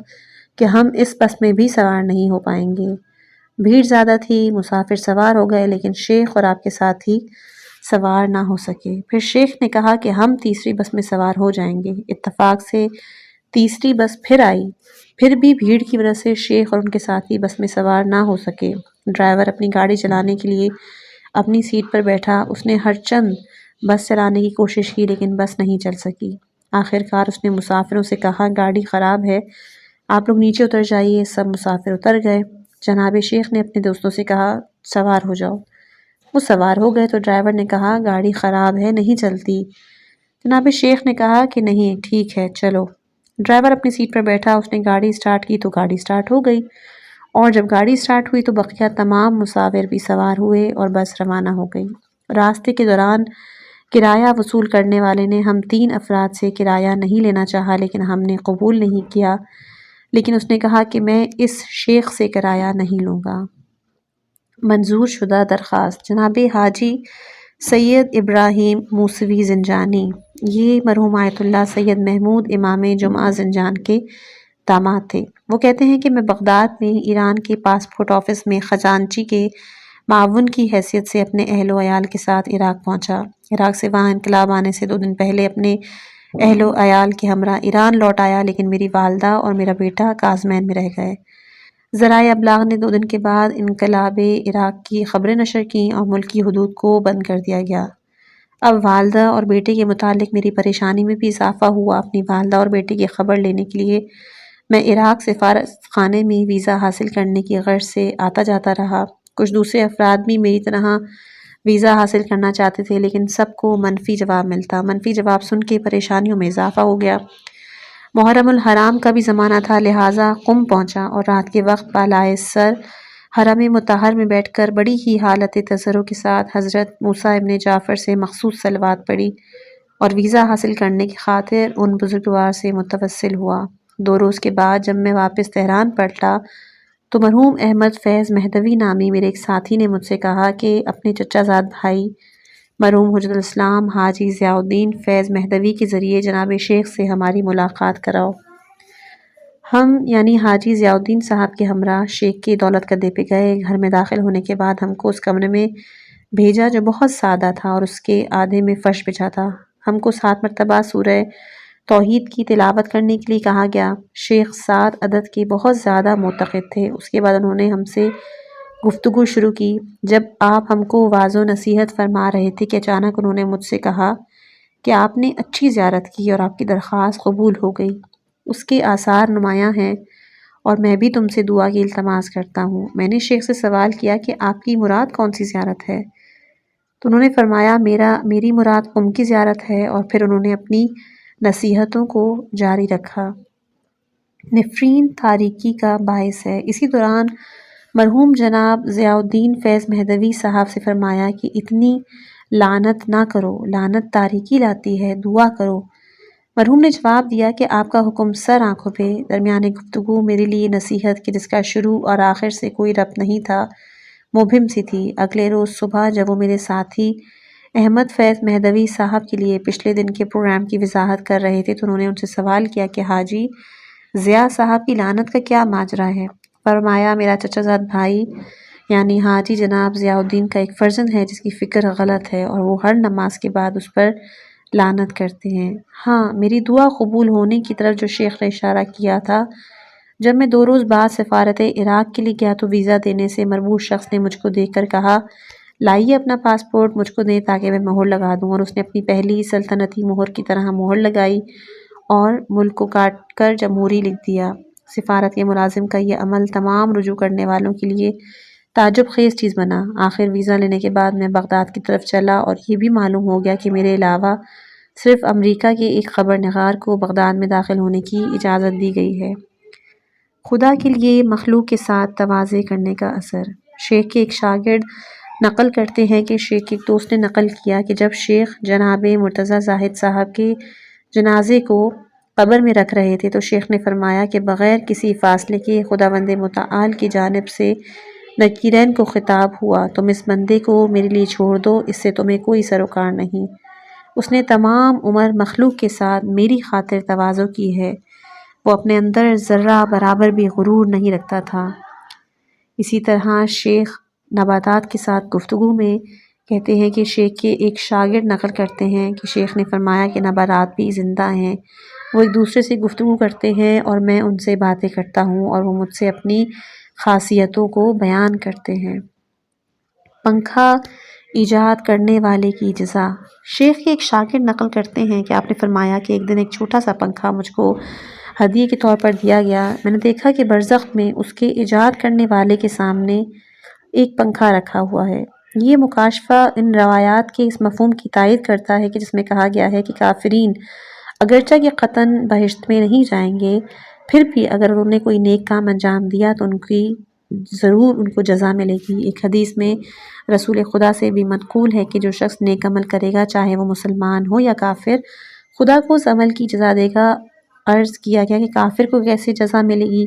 A: کہ ہم اس بس میں بھی سوار نہیں ہو پائیں گے۔ بھیڑ زیادہ تھی، مسافر سوار ہو گئے لیکن شیخ اور آپ کے ساتھی سوار نہ ہو سکے۔ پھر شیخ نے کہا کہ ہم تیسری بس میں سوار ہو جائیں گے۔ اتفاق سے تیسری بس پھر آئی، پھر بھی بھیڑ کی وجہ سے شیخ اور ان کے ساتھی بس میں سوار نہ ہو سکے۔ ڈرائیور اپنی گاڑی چلانے کے لیے اپنی سیٹ پر بیٹھا۔ اس نے ہر چند بس چلانے کی کوشش کی لیکن بس نہیں چل سکی۔ آخر کار اس نے مسافروں سے کہا گاڑی خراب ہے، آپ لوگ نیچے اتر جائیے۔ سب مسافر اتر گئے۔ جناب شیخ نے اپنے دوستوں سے کہا سوار ہو جاؤ۔ وہ سوار ہو گئے تو ڈرائیور نے کہا گاڑی خراب ہے، نہیں چلتی۔ جناب شیخ نے کہا کہ نہیں ٹھیک ہے چلو۔ ڈرائیور اپنی سیٹ پر بیٹھا، اس نے گاڑی سٹارٹ کی تو گاڑی سٹارٹ ہو گئی، اور جب گاڑی سٹارٹ ہوئی تو بقیہ تمام مسافر بھی سوار ہوئے اور بس روانہ ہو گئی۔ راستے کے دوران کرایہ وصول کرنے والے نے ہم 3 افراد سے کرایہ نہیں لینا چاہا لیکن ہم نے قبول نہیں کیا، لیکن اس نے کہا کہ میں اس شیخ سے کرایہ نہیں لوں گا۔ منظور شدہ درخواست جناب حاجی سید ابراہیم موسوی زنجانی، یہ مرحوم آیت اللہ سید محمود امام جمعہ زنجان کے داماد تھے۔ وہ کہتے ہیں کہ میں بغداد میں ایران کے پاسپورٹ آفس میں خزانچی کے معاون کی حیثیت سے اپنے اہل و عیال کے ساتھ عراق پہنچا۔ عراق سے وہاں انقلاب آنے سے 2 دن پہلے اپنے اہل و عیال کے ہمراہ ایران لوٹ آیا، لیکن میری والدہ اور میرا بیٹا کازمین میں رہ گئے۔ ذرائع ابلاغ نے 2 دن کے بعد انقلاب عراق کی خبریں نشر کیں اور ملکی حدود کو بند کر دیا گیا۔ اب والدہ اور بیٹے کے متعلق میری پریشانی میں بھی اضافہ ہوا۔ اپنی والدہ اور بیٹے کی خبر لینے کے لیے میں عراق سفارت خانے میں ویزا حاصل کرنے کی غرض سے آتا جاتا رہا۔ کچھ دوسرے افراد بھی میری طرح ویزا حاصل کرنا چاہتے تھے لیکن سب کو منفی جواب ملتا۔ منفی جواب سن کے پریشانیوں میں اضافہ ہو گیا۔ محرم الحرام کا بھی زمانہ تھا، لہٰذا قم پہنچا اور رات کے وقت بالائے سر حرم مطہر میں بیٹھ کر بڑی ہی حالت تضرع کے ساتھ حضرت موسیٰ ابن جعفر سے مخصوص صلوات پڑھی اور ویزا حاصل کرنے کی خاطر ان بزرگوار سے متوسل ہوا۔ 2 روز کے بعد جب میں واپس تہران پلٹا تو مرحوم احمد فیض مہدوی نامی میرے ایک ساتھی نے مجھ سے کہا کہ اپنے چچا زاد بھائی مرحوم حجت الاسلام حاجی ضیاء الدین فیض مہدوی کے ذریعے جناب شیخ سے ہماری ملاقات کراؤ۔ ہم یعنی حاجی ضیاء الدین صاحب کے ہمراہ شیخ کی دولت گدے پہ گئے۔ گھر میں داخل ہونے کے بعد ہم کو اس کمرے میں بھیجا جو بہت سادہ تھا اور اس کے آدھے میں فرش بچھا تھا۔ ہم کو 7 مرتبہ سورہ توحید کی تلاوت کرنے کے لیے کہا گیا۔ شیخ 7 عدد کے بہت زیادہ معتقد تھے۔ اس کے بعد انہوں نے ہم سے گفتگو شروع کی۔ جب آپ ہم کو واعظ و نصیحت فرما رہے تھے کہ اچانک انہوں نے مجھ سے کہا کہ آپ نے اچھی زیارت کی اور آپ کی درخواست قبول ہو گئی، اس کے آثار نمایاں ہیں اور میں بھی تم سے دعا کی التماس کرتا ہوں۔ میں نے شیخ سے سوال کیا کہ آپ کی مراد کون سی زیارت ہے؟ تو انہوں نے فرمایا میری مراد قم کی زیارت ہے، اور پھر انہوں نے اپنی نصیحتوں کو جاری رکھا۔ نفرین تاریکی کا باعث ہے۔ اسی دوران مرحوم جناب ضیاء الدین فیض مہدوی صاحب سے فرمایا کہ اتنی لعنت نہ کرو، لعنت تاریکی لاتی ہے، دعا کرو۔ مرحوم نے جواب دیا کہ آپ کا حکم سر آنکھوں پہ۔ درمیان گفتگو میرے لیے نصیحت کہ جس کا شروع اور آخر سے کوئی ربط نہیں تھا مبہم سی تھی۔ اگلے روز صبح جب وہ میرے ساتھی احمد فیض مہدوی صاحب کے لیے پچھلے دن کے پروگرام کی وضاحت کر رہے تھے تو انہوں نے ان سے سوال کیا کہ حاجی ضیاء صاحب کی لعنت کا کیا ماجرا ہے؟ فرمایا میرا چچا زاد بھائی یعنی حاجی جناب ضیاء الدین کا ایک فرزند ہے جس کی فکر غلط ہے اور وہ ہر نماز کے بعد اس پر لعنت کرتے ہیں۔ ہاں، میری دعا قبول ہونے کی طرف جو شیخ نے اشارہ کیا تھا، جب میں 2 روز بعد سفارت عراق کے لیے گیا تو ویزا دینے سے مربوط شخص نے مجھ کو دیکھ کر کہا لائیے اپنا پاسپورٹ مجھ کو دیں تاکہ میں مہر لگا دوں، اور اس نے اپنی پہلی سلطنتی مہر کی طرح مہر لگائی اور ملک کو کاٹ کر جمہوری لکھ دیا۔ سفارت کے ملازم کا یہ عمل تمام رجوع کرنے والوں کے لیے تعجب خیز چیز بنا۔ آخر ویزا لینے کے بعد میں بغداد کی طرف چلا اور یہ بھی معلوم ہو گیا کہ میرے علاوہ صرف امریکہ کے ایک خبر نگار کو بغداد میں داخل ہونے کی اجازت دی گئی ہے۔ خدا کے لیے مخلوق کے ساتھ تواضع کرنے کا اثر۔ شیخ کے ایک شاگرد نقل کرتے ہیں کہ شیخ کے ایک دوست نے نقل کیا کہ جب شیخ جناب مرتضیٰ زاہد صاحب کے جنازے کو قبر میں رکھ رہے تھے تو شیخ نے فرمایا کہ بغیر کسی فاصلے کے خداوند متعال کی جانب سے نکیرین کو خطاب ہوا، تم اس بندے کو میرے لیے چھوڑ دو، اس سے تمہیں کوئی سروکار نہیں۔ اس نے تمام عمر مخلوق کے ساتھ میری خاطر تواضع کی ہے، وہ اپنے اندر ذرہ برابر بھی غرور نہیں رکھتا تھا۔ اسی طرح شیخ نباتات کے ساتھ گفتگو میں کہتے ہیں کہ شیخ کے ایک شاگرد نقل کرتے ہیں کہ شیخ نے فرمایا کہ نباتات بھی زندہ ہیں، وہ ایک دوسرے سے گفتگو کرتے ہیں اور میں ان سے باتیں کرتا ہوں اور وہ مجھ سے اپنی خاصیتوں کو بیان کرتے ہیں۔ پنکھا ایجاد کرنے والے کی جزا۔ شیخ کے ایک شاگرد نقل کرتے ہیں کہ آپ نے فرمایا کہ ایک دن ایک چھوٹا سا پنکھا مجھ کو ہدیے کے طور پر دیا گیا۔ میں نے دیکھا کہ برزخ میں اس کے ایجاد کرنے والے کے سامنے ایک پنکھا رکھا ہوا ہے۔ یہ مکاشفہ ان روایات کے اس مفہوم کی تائید کرتا ہے کہ جس میں کہا گیا ہے کہ کافرین اگرچہ کہ قطعاً بہشت میں نہیں جائیں گے، پھر بھی اگر انہوں نے کوئی نیک کام انجام دیا تو ضرور ان کو جزا ملے گی۔ ایک حدیث میں رسول خدا سے بھی منقول ہے کہ جو شخص نیک عمل کرے گا چاہے وہ مسلمان ہو یا کافر، خدا کو اس عمل کی جزا دے گا۔ عرض کیا گیا کہ کافر کو کیسے جزا ملے گی؟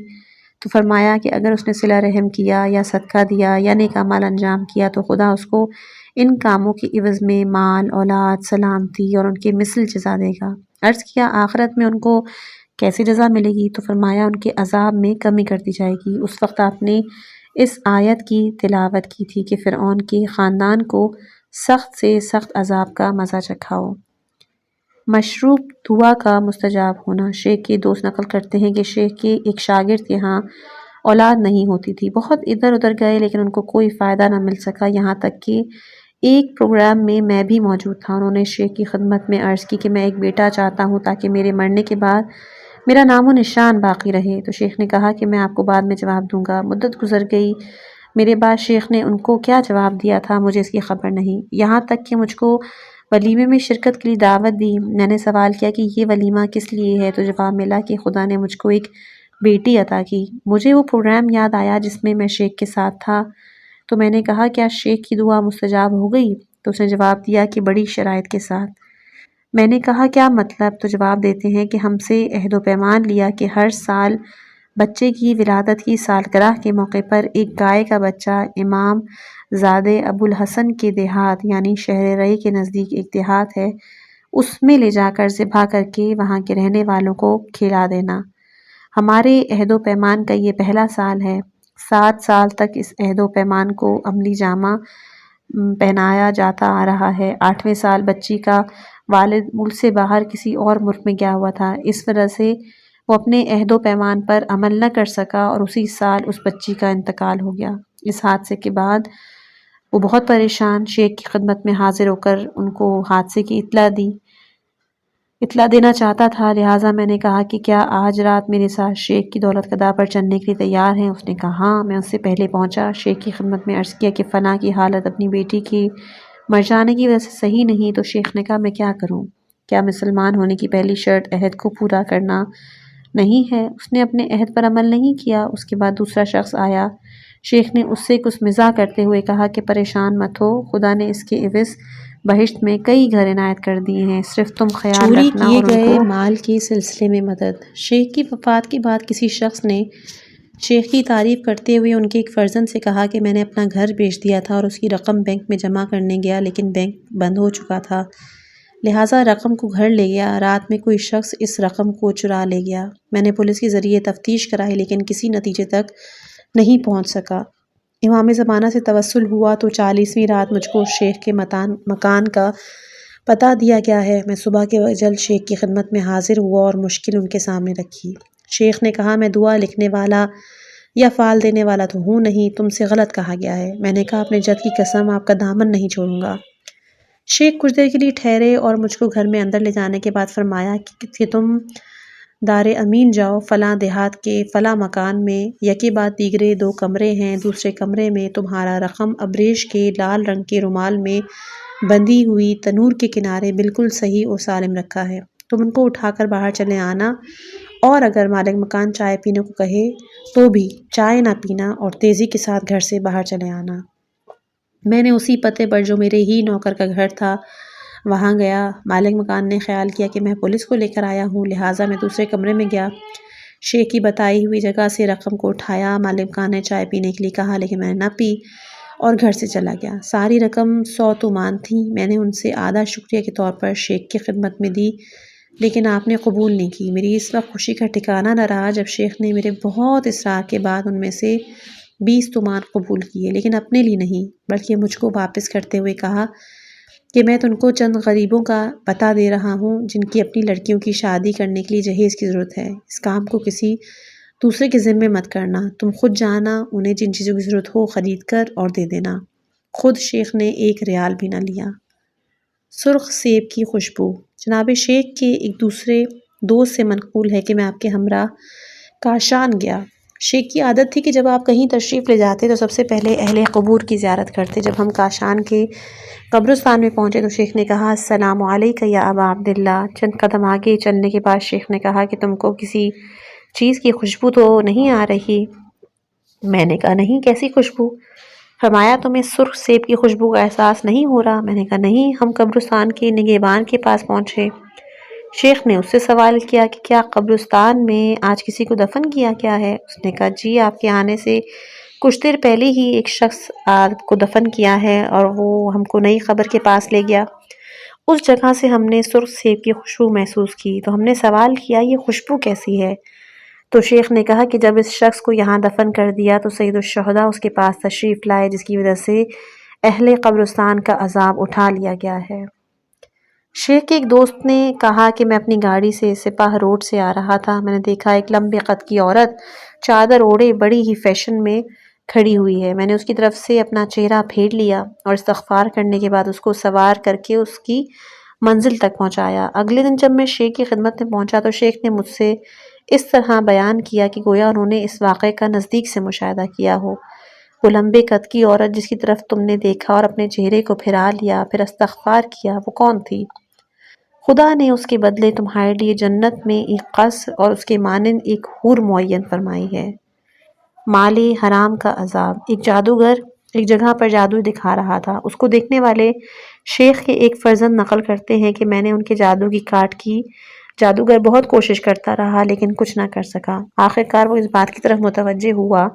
A: تو فرمایا کہ اگر اس نے صلہ رحم کیا یا صدقہ دیا یا نیک اعمال انجام کیا تو خدا اس کو ان کاموں کے عوض میں مال، اولاد، سلامتی اور ان کے مثل جزا دے گا۔ عرض کیا آخرت میں ان کو کیسے جزا ملے گی؟ تو فرمایا ان کے عذاب میں کمی کر دی جائے گی۔ اس وقت آپ نے اس آیت کی تلاوت کی تھی کہ فرعون کے خاندان کو سخت سے سخت عذاب کا مزہ چکھاؤ۔ مشروب دعا کا مستجاب ہونا۔ شیخ کے دوست نقل کرتے ہیں کہ شیخ کے ایک شاگرد کے ہاں اولاد نہیں ہوتی تھی، بہت ادھر ادھر گئے لیکن ان کو کوئی فائدہ نہ مل سکا، یہاں تک کہ ایک پروگرام میں بھی موجود تھا۔ انہوں نے شیخ کی خدمت میں عرض کی کہ میں ایک بیٹا چاہتا ہوں تاکہ میرے مرنے کے بعد میرا نام و نشان باقی رہے۔ تو شیخ نے کہا کہ میں آپ کو بعد میں جواب دوں گا۔ مدت گزر گئی، میرے بعد شیخ نے ان کو کیا جواب دیا تھا مجھے اس کی خبر نہیں، یہاں تک کہ مجھ کو ولیمے میں شرکت کے لیے دعوت دی۔ میں نے سوال کیا کہ یہ ولیمہ کس لیے ہے؟ تو جواب ملا کہ خدا نے مجھ کو ایک بیٹی عطا کی۔ مجھے وہ پروگرام یاد آیا جس میں شیخ کے ساتھ تھا، تو میں نے کہا کیا شیخ کی دعا مستجاب ہو گئی؟ تو اس نے جواب دیا کہ بڑی شرائط کے ساتھ۔ میں نے کہا کیا مطلب؟ تو جواب دیتے ہیں کہ ہم سے عہد و پیمان لیا کہ ہر سال بچے کی ولادت کی سالگرہ کے موقع پر ایک گائے کا بچہ امام زادے ابو الحسن کے دیہات یعنی شہر رئی کے نزدیک ایک دیہات ہے، اس میں لے جا کر ذبح کر کے وہاں کے رہنے والوں کو کھلا دینا۔ ہمارے عہد و پیمان کا یہ پہلا سال ہے۔ 7 سال تک اس عہد و پیمان کو عملی جامہ پہنایا جاتا آ رہا ہے۔ 8ویں سال بچی کا والد ملک سے باہر کسی اور ملک میں گیا ہوا تھا، اس وجہ سے وہ اپنے عہد و پیمان پر عمل نہ کر سکا اور اسی سال اس بچی کا انتقال ہو گیا۔ اس حادثے کے بعد وہ بہت پریشان شیخ کی خدمت میں حاضر ہو کر ان کو حادثے کی اطلاع دینا چاہتا تھا، لہٰذا میں نے کہا کہ کیا آج رات میرے ساتھ شیخ کی دولت قضا پر چلنے کے لیے تیار ہیں؟ اس نے کہا ہاں۔ میں اس سے پہلے پہنچا، شیخ کی خدمت میں عرض کیا کہ فلاں کی حالت اپنی بیٹی کی مر جانے کی وجہ سے صحیح نہیں۔ تو شیخ نے کہا میں کیا کروں؟ کیا مسلمان ہونے کی پہلی شرط عہد کو پورا کرنا نہیں ہے؟ اس نے اپنے عہد پر عمل نہیں کیا۔ اس کے بعد دوسرا شخص آیا، شیخ نے اس سے کچھ مزاح کرتے ہوئے کہا کہ پریشان مت ہو، خدا نے اس کے عوض بہشت میں کئی گھر عنایت کر دیے ہیں، صرف تم خیال رکھنا اور ان کو مال کے سلسلے میں مدد۔ شیخ کی وفات کے بعد کسی شخص نے شیخ کی تعریف کرتے ہوئے ان کے ایک فرزند سے کہا کہ میں نے اپنا گھر بیچ دیا تھا اور اس کی رقم بینک میں جمع کرنے گیا لیکن بینک بند ہو چکا تھا، لہٰذا رقم کو گھر لے گیا۔ رات میں کوئی شخص اس رقم کو چرا لے گیا۔ میں نے پولیس کے ذریعے تفتیش کرائی لیکن کسی نتیجے تک نہیں پہنچ سکا۔ امام زمانہ سے توسل ہوا تو 40ویں رات مجھ کو شیخ کے مکان کا پتہ دیا گیا ہے۔ میں صبح کے وجل شیخ کی خدمت میں حاضر ہوا اور مشکل ان کے سامنے رکھی۔ شیخ نے کہا میں دعا لکھنے والا یا فال دینے والا تو ہوں نہیں، تم سے غلط کہا گیا ہے۔ میں نے کہا اپنے جد کی قسم آپ کا دامن نہیں چھوڑوں گا۔ شیخ کچھ دیر کے لیے ٹھہرے اور مجھ کو گھر میں اندر لے جانے کے بعد فرمایا کہ تم دار امین جاؤ، فلاں دیہات کے فلاں مکان میں یکے بعد دیگرے 2 کمرے ہیں، دوسرے کمرے میں تمہارا رقم ابریش کے لال رنگ کے رومال میں بندھی ہوئی تنور کے کنارے بالکل صحیح اور سالم رکھا ہے، تم ان کو اٹھا کر باہر چلے آنا اور اگر مالک مکان چائے پینے کو کہے تو بھی چائے نہ پینا اور تیزی کے ساتھ گھر سے باہر چلے آنا۔ میں نے اسی پتے پر جو میرے ہی نوکر کا گھر تھا وہاں گیا۔ مالک مکان نے خیال کیا کہ میں پولیس کو لے کر آیا ہوں، لہٰذا میں دوسرے کمرے میں گیا، شیخ کی بتائی ہوئی جگہ سے رقم کو اٹھایا۔ مالک مکان نے چائے پینے کے لیے کہا لیکن میں نے نہ پی اور گھر سے چلا گیا۔ ساری رقم 100 تومان تھی۔ میں نے ان سے آدھا شکریہ کے طور پر شیخ کی خدمت میں دی لیکن آپ نے قبول نہیں کی۔ میری اس وقت خوشی کا ٹھکانہ نہ رہا جب شیخ نے میرے بہت اصرار کے بعد ان میں سے 20 تومان قبول کیے، لیکن اپنے لیے نہیں بلکہ مجھ کو واپس کرتے ہوئے کہا کہ میں تم کو چند غریبوں کا پتہ دے رہا ہوں جن کی اپنی لڑکیوں کی شادی کرنے کے لیے جہیز کی ضرورت ہے۔ اس کام کو کسی دوسرے کے ذمے مت کرنا، تم خود جانا، انہیں جن چیزوں کی ضرورت ہو خرید کر اور دے دینا۔ خود شیخ نے 1 ریال بھی نہ لیا۔ سرخ سیب کی خوشبو۔ جناب شیخ کے ایک دوسرے دوست سے منقول ہے کہ میں آپ کے ہمراہ کاشان گیا۔ شیخ کی عادت تھی کہ جب آپ کہیں تشریف لے جاتے تو سب سے پہلے اہل قبور کی زیارت کرتے۔ جب ہم کاشان کے قبرستان میں پہنچے تو شیخ نے کہا السلام علیکم یا ابا عبداللہ۔ چند قدم آگے چلنے کے بعد شیخ نے کہا کہ تم کو کسی چیز کی خوشبو تو نہیں آ رہی؟ میں نے کہا نہیں، کیسی خوشبو؟ فرمایا تمہیں سرخ سیب کی خوشبو کا احساس نہیں ہو رہا؟ میں نے کہا نہیں، ہم قبرستان کے نگہبان کے پاس پہنچے۔ شیخ نے اس سے سوال کیا کہ کیا قبرستان میں آج کسی کو دفن کیا کیا ہے؟ اس نے کہا جی، آپ کے آنے سے کچھ دیر پہلے ہی ایک شخص کو دفن کیا ہے اور وہ ہم کو نئی قبر کے پاس لے گیا۔ اس جگہ سے ہم نے سرخ سیب کی خوشبو محسوس کی تو ہم نے سوال کیا یہ خوشبو کیسی ہے؟ تو شیخ نے کہا کہ جب اس شخص کو یہاں دفن کر دیا تو سید الشہداء اس کے پاس تشریف لائے، جس کی وجہ سے اہل قبرستان کا عذاب اٹھا لیا گیا ہے۔ شیخ کے ایک دوست نے کہا کہ میں اپنی گاڑی سے سپاہ روڈ سے آ رہا تھا، میں نے دیکھا ایک لمبے قد کی عورت چادر اوڑھے بڑی ہی فیشن میں کھڑی ہوئی ہے۔ میں نے اس کی طرف سے اپنا چہرہ پھیر لیا اور استغفار کرنے کے بعد اس کو سوار کر کے اس کی منزل تک پہنچایا۔ اگلے دن جب میں شیخ کی خدمت میں پہنچا تو شیخ نے مجھ سے اس طرح بیان کیا کہ گویا انہوں نے اس واقعے کا نزدیک سے مشاہدہ کیا ہو۔ وہ لمبے قد کی عورت جس کی طرف تم نے دیکھا اور اپنے چہرے کو پھرا لیا پھر استغفار کیا، وہ کون تھی؟ خدا نے اس کے بدلے تمہارے لیے جنت میں ایک قصر اور اس کے مانند ایک حور معین فرمائی ہے۔ مال حرام کا عذاب۔ ایک جادوگر ایک جگہ پر جادو دکھا رہا تھا۔ اس کو دیکھنے والے شیخ کے ایک فرزند نقل کرتے ہیں کہ میں نے ان کے جادو کی کاٹ کی۔ جادوگر بہت کوشش کرتا رہا لیکن کچھ نہ کر سکا۔ آخرکار وہ اس بات کی طرف متوجہ ہوا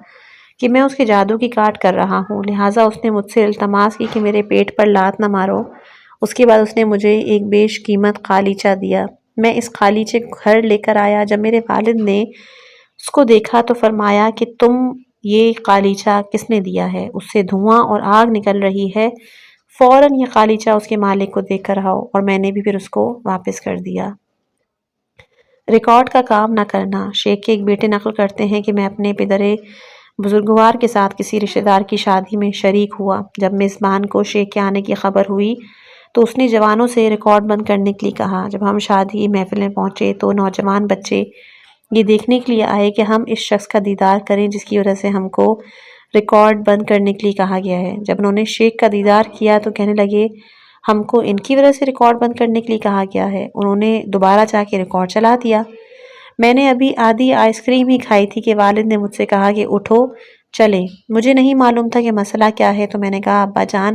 A: کہ میں اس کے جادو کی کاٹ کر رہا ہوں، لہٰذا اس نے مجھ سے التماس کی کہ میرے پیٹ پر لات نہ مارو۔ اس کے بعد اس نے مجھے ایک بیش قیمت خالیچہ دیا۔ میں اس خالیچے کو گھر لے کر آیا۔ جب میرے والد نے اس کو دیکھا تو فرمایا کہ تم یہ خالیچہ کس نے دیا ہے؟ اس سے دھواں اور آگ نکل رہی ہے، فوراً یہ خالیچہ اس کے مالک کو دے کر آؤ، اور میں نے بھی پھر اس کو واپس کر دیا۔ ریکارڈ کا کام نہ کرنا۔ شیخ کے ایک بیٹے نقل کرتے ہیں کہ میں اپنے پدر بزرگوار کے ساتھ کسی رشتہ دار کی شادی میں شریک ہوا۔ جب میزبان کو شیخ کے آنے کی خبر ہوئی تو اس نے جوانوں سے ریکارڈ بند کرنے کے لیے کہا۔ جب ہم شادی محفل میں پہنچے تو نوجوان بچے یہ دیکھنے کے لیے آئے کہ ہم اس شخص کا دیدار کریں جس کی وجہ سے ہم کو ریکارڈ بند کرنے کے لیے کہا گیا ہے۔ جب انہوں نے شیخ کا دیدار کیا تو کہنے لگے ہم کو ان کی وجہ سے ریکارڈ بند کرنے کے لیے کہا گیا ہے۔ انہوں نے دوبارہ جا کے ریکارڈ چلا دیا۔ میں نے ابھی آدھی آئس کریم ہی کھائی تھی کہ والد نے مجھ سے کہا کہ اٹھو چلے۔ مجھے نہیں معلوم تھا کہ مسئلہ کیا ہے تو میں نے کہا ابا جان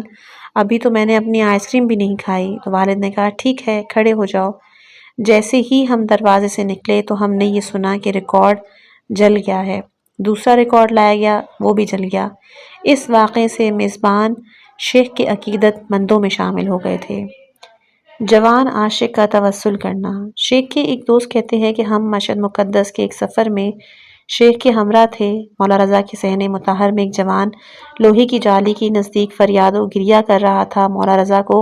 A: ابھی تو میں نے اپنی آئس کریم بھی نہیں کھائی۔ تو والد نے کہا ٹھیک ہے کھڑے ہو جاؤ۔ جیسے ہی ہم دروازے سے نکلے تو ہم نے یہ سنا کہ ریکارڈ جل گیا ہے۔ دوسرا ریکارڈ لایا گیا، وہ بھی جل گیا۔ اس واقعے سے میزبان شیخ کے عقیدت مندوں میں شامل ہو گئے تھے۔ جوان عاشق کا توسل کرنا۔ شیخ کے ایک دوست کہتے ہیں کہ ہم مشہد مقدس کے ایک سفر میں شیخ کے ہمراہ تھے۔ مولا رضا کے صحن مطہر میں ایک جوان لوہے کی جالی کے نزدیک فریاد و گریہ کر رہا تھا۔ مولا رضا کو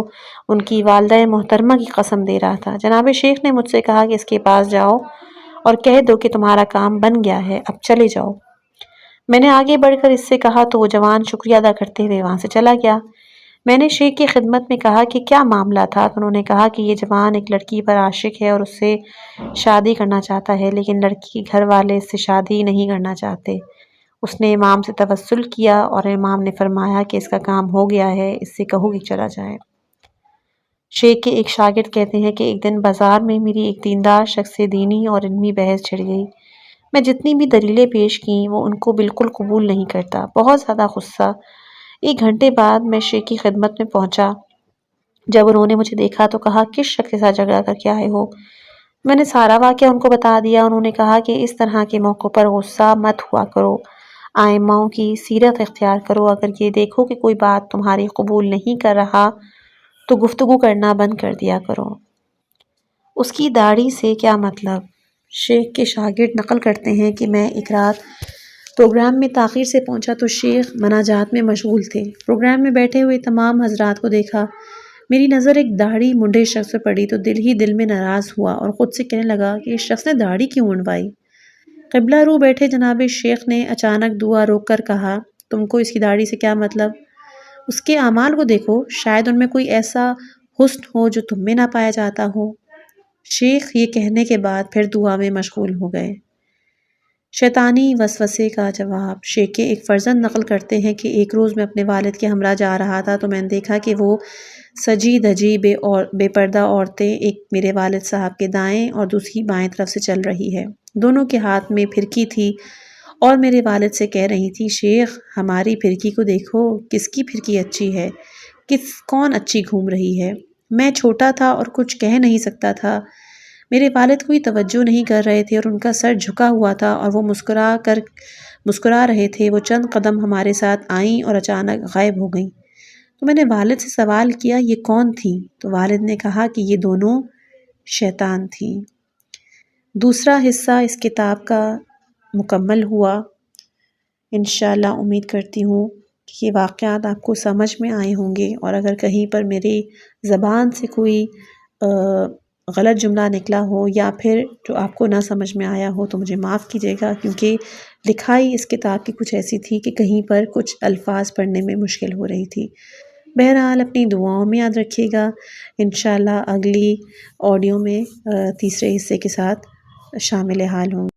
A: ان کی والدہ محترمہ کی قسم دے رہا تھا۔ جناب شیخ نے مجھ سے کہا کہ اس کے پاس جاؤ اور کہہ دو کہ تمہارا کام بن گیا ہے، اب چلے جاؤ۔ میں نے آگے بڑھ کر اس سے کہا تو وہ جوان شکریہ ادا کرتے ہوئے وہاں سے چلا گیا۔ میں نے شیخ کی خدمت میں کہا کہ کیا معاملہ تھا تو انہوں نے کہا کہ یہ جوان ایک لڑکی پر عاشق ہے اور اس سے شادی کرنا چاہتا ہے، لیکن لڑکی کے گھر والے اس سے شادی نہیں کرنا چاہتے۔ اس نے امام سے توسل کیا اور امام نے فرمایا کہ اس کا کام ہو گیا ہے، اس سے کہو کہ چلا جائے۔ شیخ کے ایک شاگرد کہتے ہیں کہ ایک دن بازار میں میری ایک دیندار شخص سے دینی اور علمی بحث چھڑ گئی۔ میں جتنی بھی دلیلیں پیش کیں وہ ان کو بالکل قبول نہیں کرتا، بہت زیادہ غصہ۔ 1 گھنٹے بعد میں شیخ کی خدمت میں پہنچا۔ جب انہوں نے مجھے دیکھا تو کہا کس شخص کے ساتھ جھگڑا کر کے آئے ہو؟ میں نے سارا واقعہ ان کو بتا دیا۔ انہوں نے کہا کہ اس طرح کے موقع پر غصہ مت ہوا کرو، ائمہ کی سیرت اختیار کرو، اگر یہ دیکھو کہ کوئی بات تمہاری قبول نہیں کر رہا تو گفتگو کرنا بند کر دیا کرو۔ اس کی داڑھی سے کیا مطلب؟ شیخ کے شاگرد نقل کرتے ہیں کہ میں ایک رات پروگرام میں تاخیر سے پہنچا تو شیخ مناجات میں مشغول تھے۔ پروگرام میں بیٹھے ہوئے تمام حضرات کو دیکھا۔ میری نظر ایک داڑھی منڈے شخص پر پڑی تو دل ہی دل میں ناراض ہوا اور خود سے کہنے لگا کہ اس شخص نے داڑھی کیوں منڈوائی۔ قبلہ رو بیٹھے جناب شیخ نے اچانک دعا روک کر کہا، تم کو اس کی داڑھی سے کیا مطلب؟ اس کے اعمال کو دیکھو، شاید ان میں کوئی ایسا حسن ہو جو تم میں نہ پایا جاتا ہو۔ شیخ یہ کہنے کے بعد پھر دعا میں مشغول ہو گئے۔ شیطانی وسوسے کا جواب۔ شیخ کے ایک فرزند نقل کرتے ہیں کہ ایک روز میں اپنے والد کے ہمراہ جا رہا تھا تو میں نے دیکھا کہ وہ سجی دھجی بے پردہ عورتیں ایک میرے والد صاحب کے دائیں اور دوسری بائیں طرف سے چل رہی ہے۔ دونوں کے ہاتھ میں پھرکی تھی اور میرے والد سے کہہ رہی تھی، شیخ ہماری پھرکی کو دیکھو، کس کی پھرکی اچھی ہے، کون اچھی گھوم رہی ہے۔ میں چھوٹا تھا اور کچھ کہہ نہیں سکتا تھا۔ میرے والد کوئی توجہ نہیں کر رہے تھے اور ان کا سر جھکا ہوا تھا اور وہ مسکرا رہے تھے۔ وہ چند قدم ہمارے ساتھ آئیں اور اچانک غائب ہو گئیں۔ تو میں نے والد سے سوال کیا، یہ کون تھیں؟ تو والد نے کہا کہ یہ دونوں شیطان تھیں۔ دوسرا حصہ اس کتاب کا مکمل ہوا۔ انشاءاللہ امید کرتی ہوں کہ یہ واقعات آپ کو سمجھ میں آئے ہوں گے، اور اگر کہیں پر میری زبان سے کوئی غلط جملہ نکلا ہو یا پھر جو آپ کو نہ سمجھ میں آیا ہو تو مجھے معاف کیجیے گا، کیونکہ لکھائی اس کتاب کی کچھ ایسی تھی کہ کہیں پر کچھ الفاظ پڑھنے میں مشکل ہو رہی تھی۔ بہرحال اپنی دعاؤں میں یاد رکھیے گا۔ انشاءاللہ اگلی آڈیو میں تیسرے حصے کے ساتھ شامل حال ہوں۔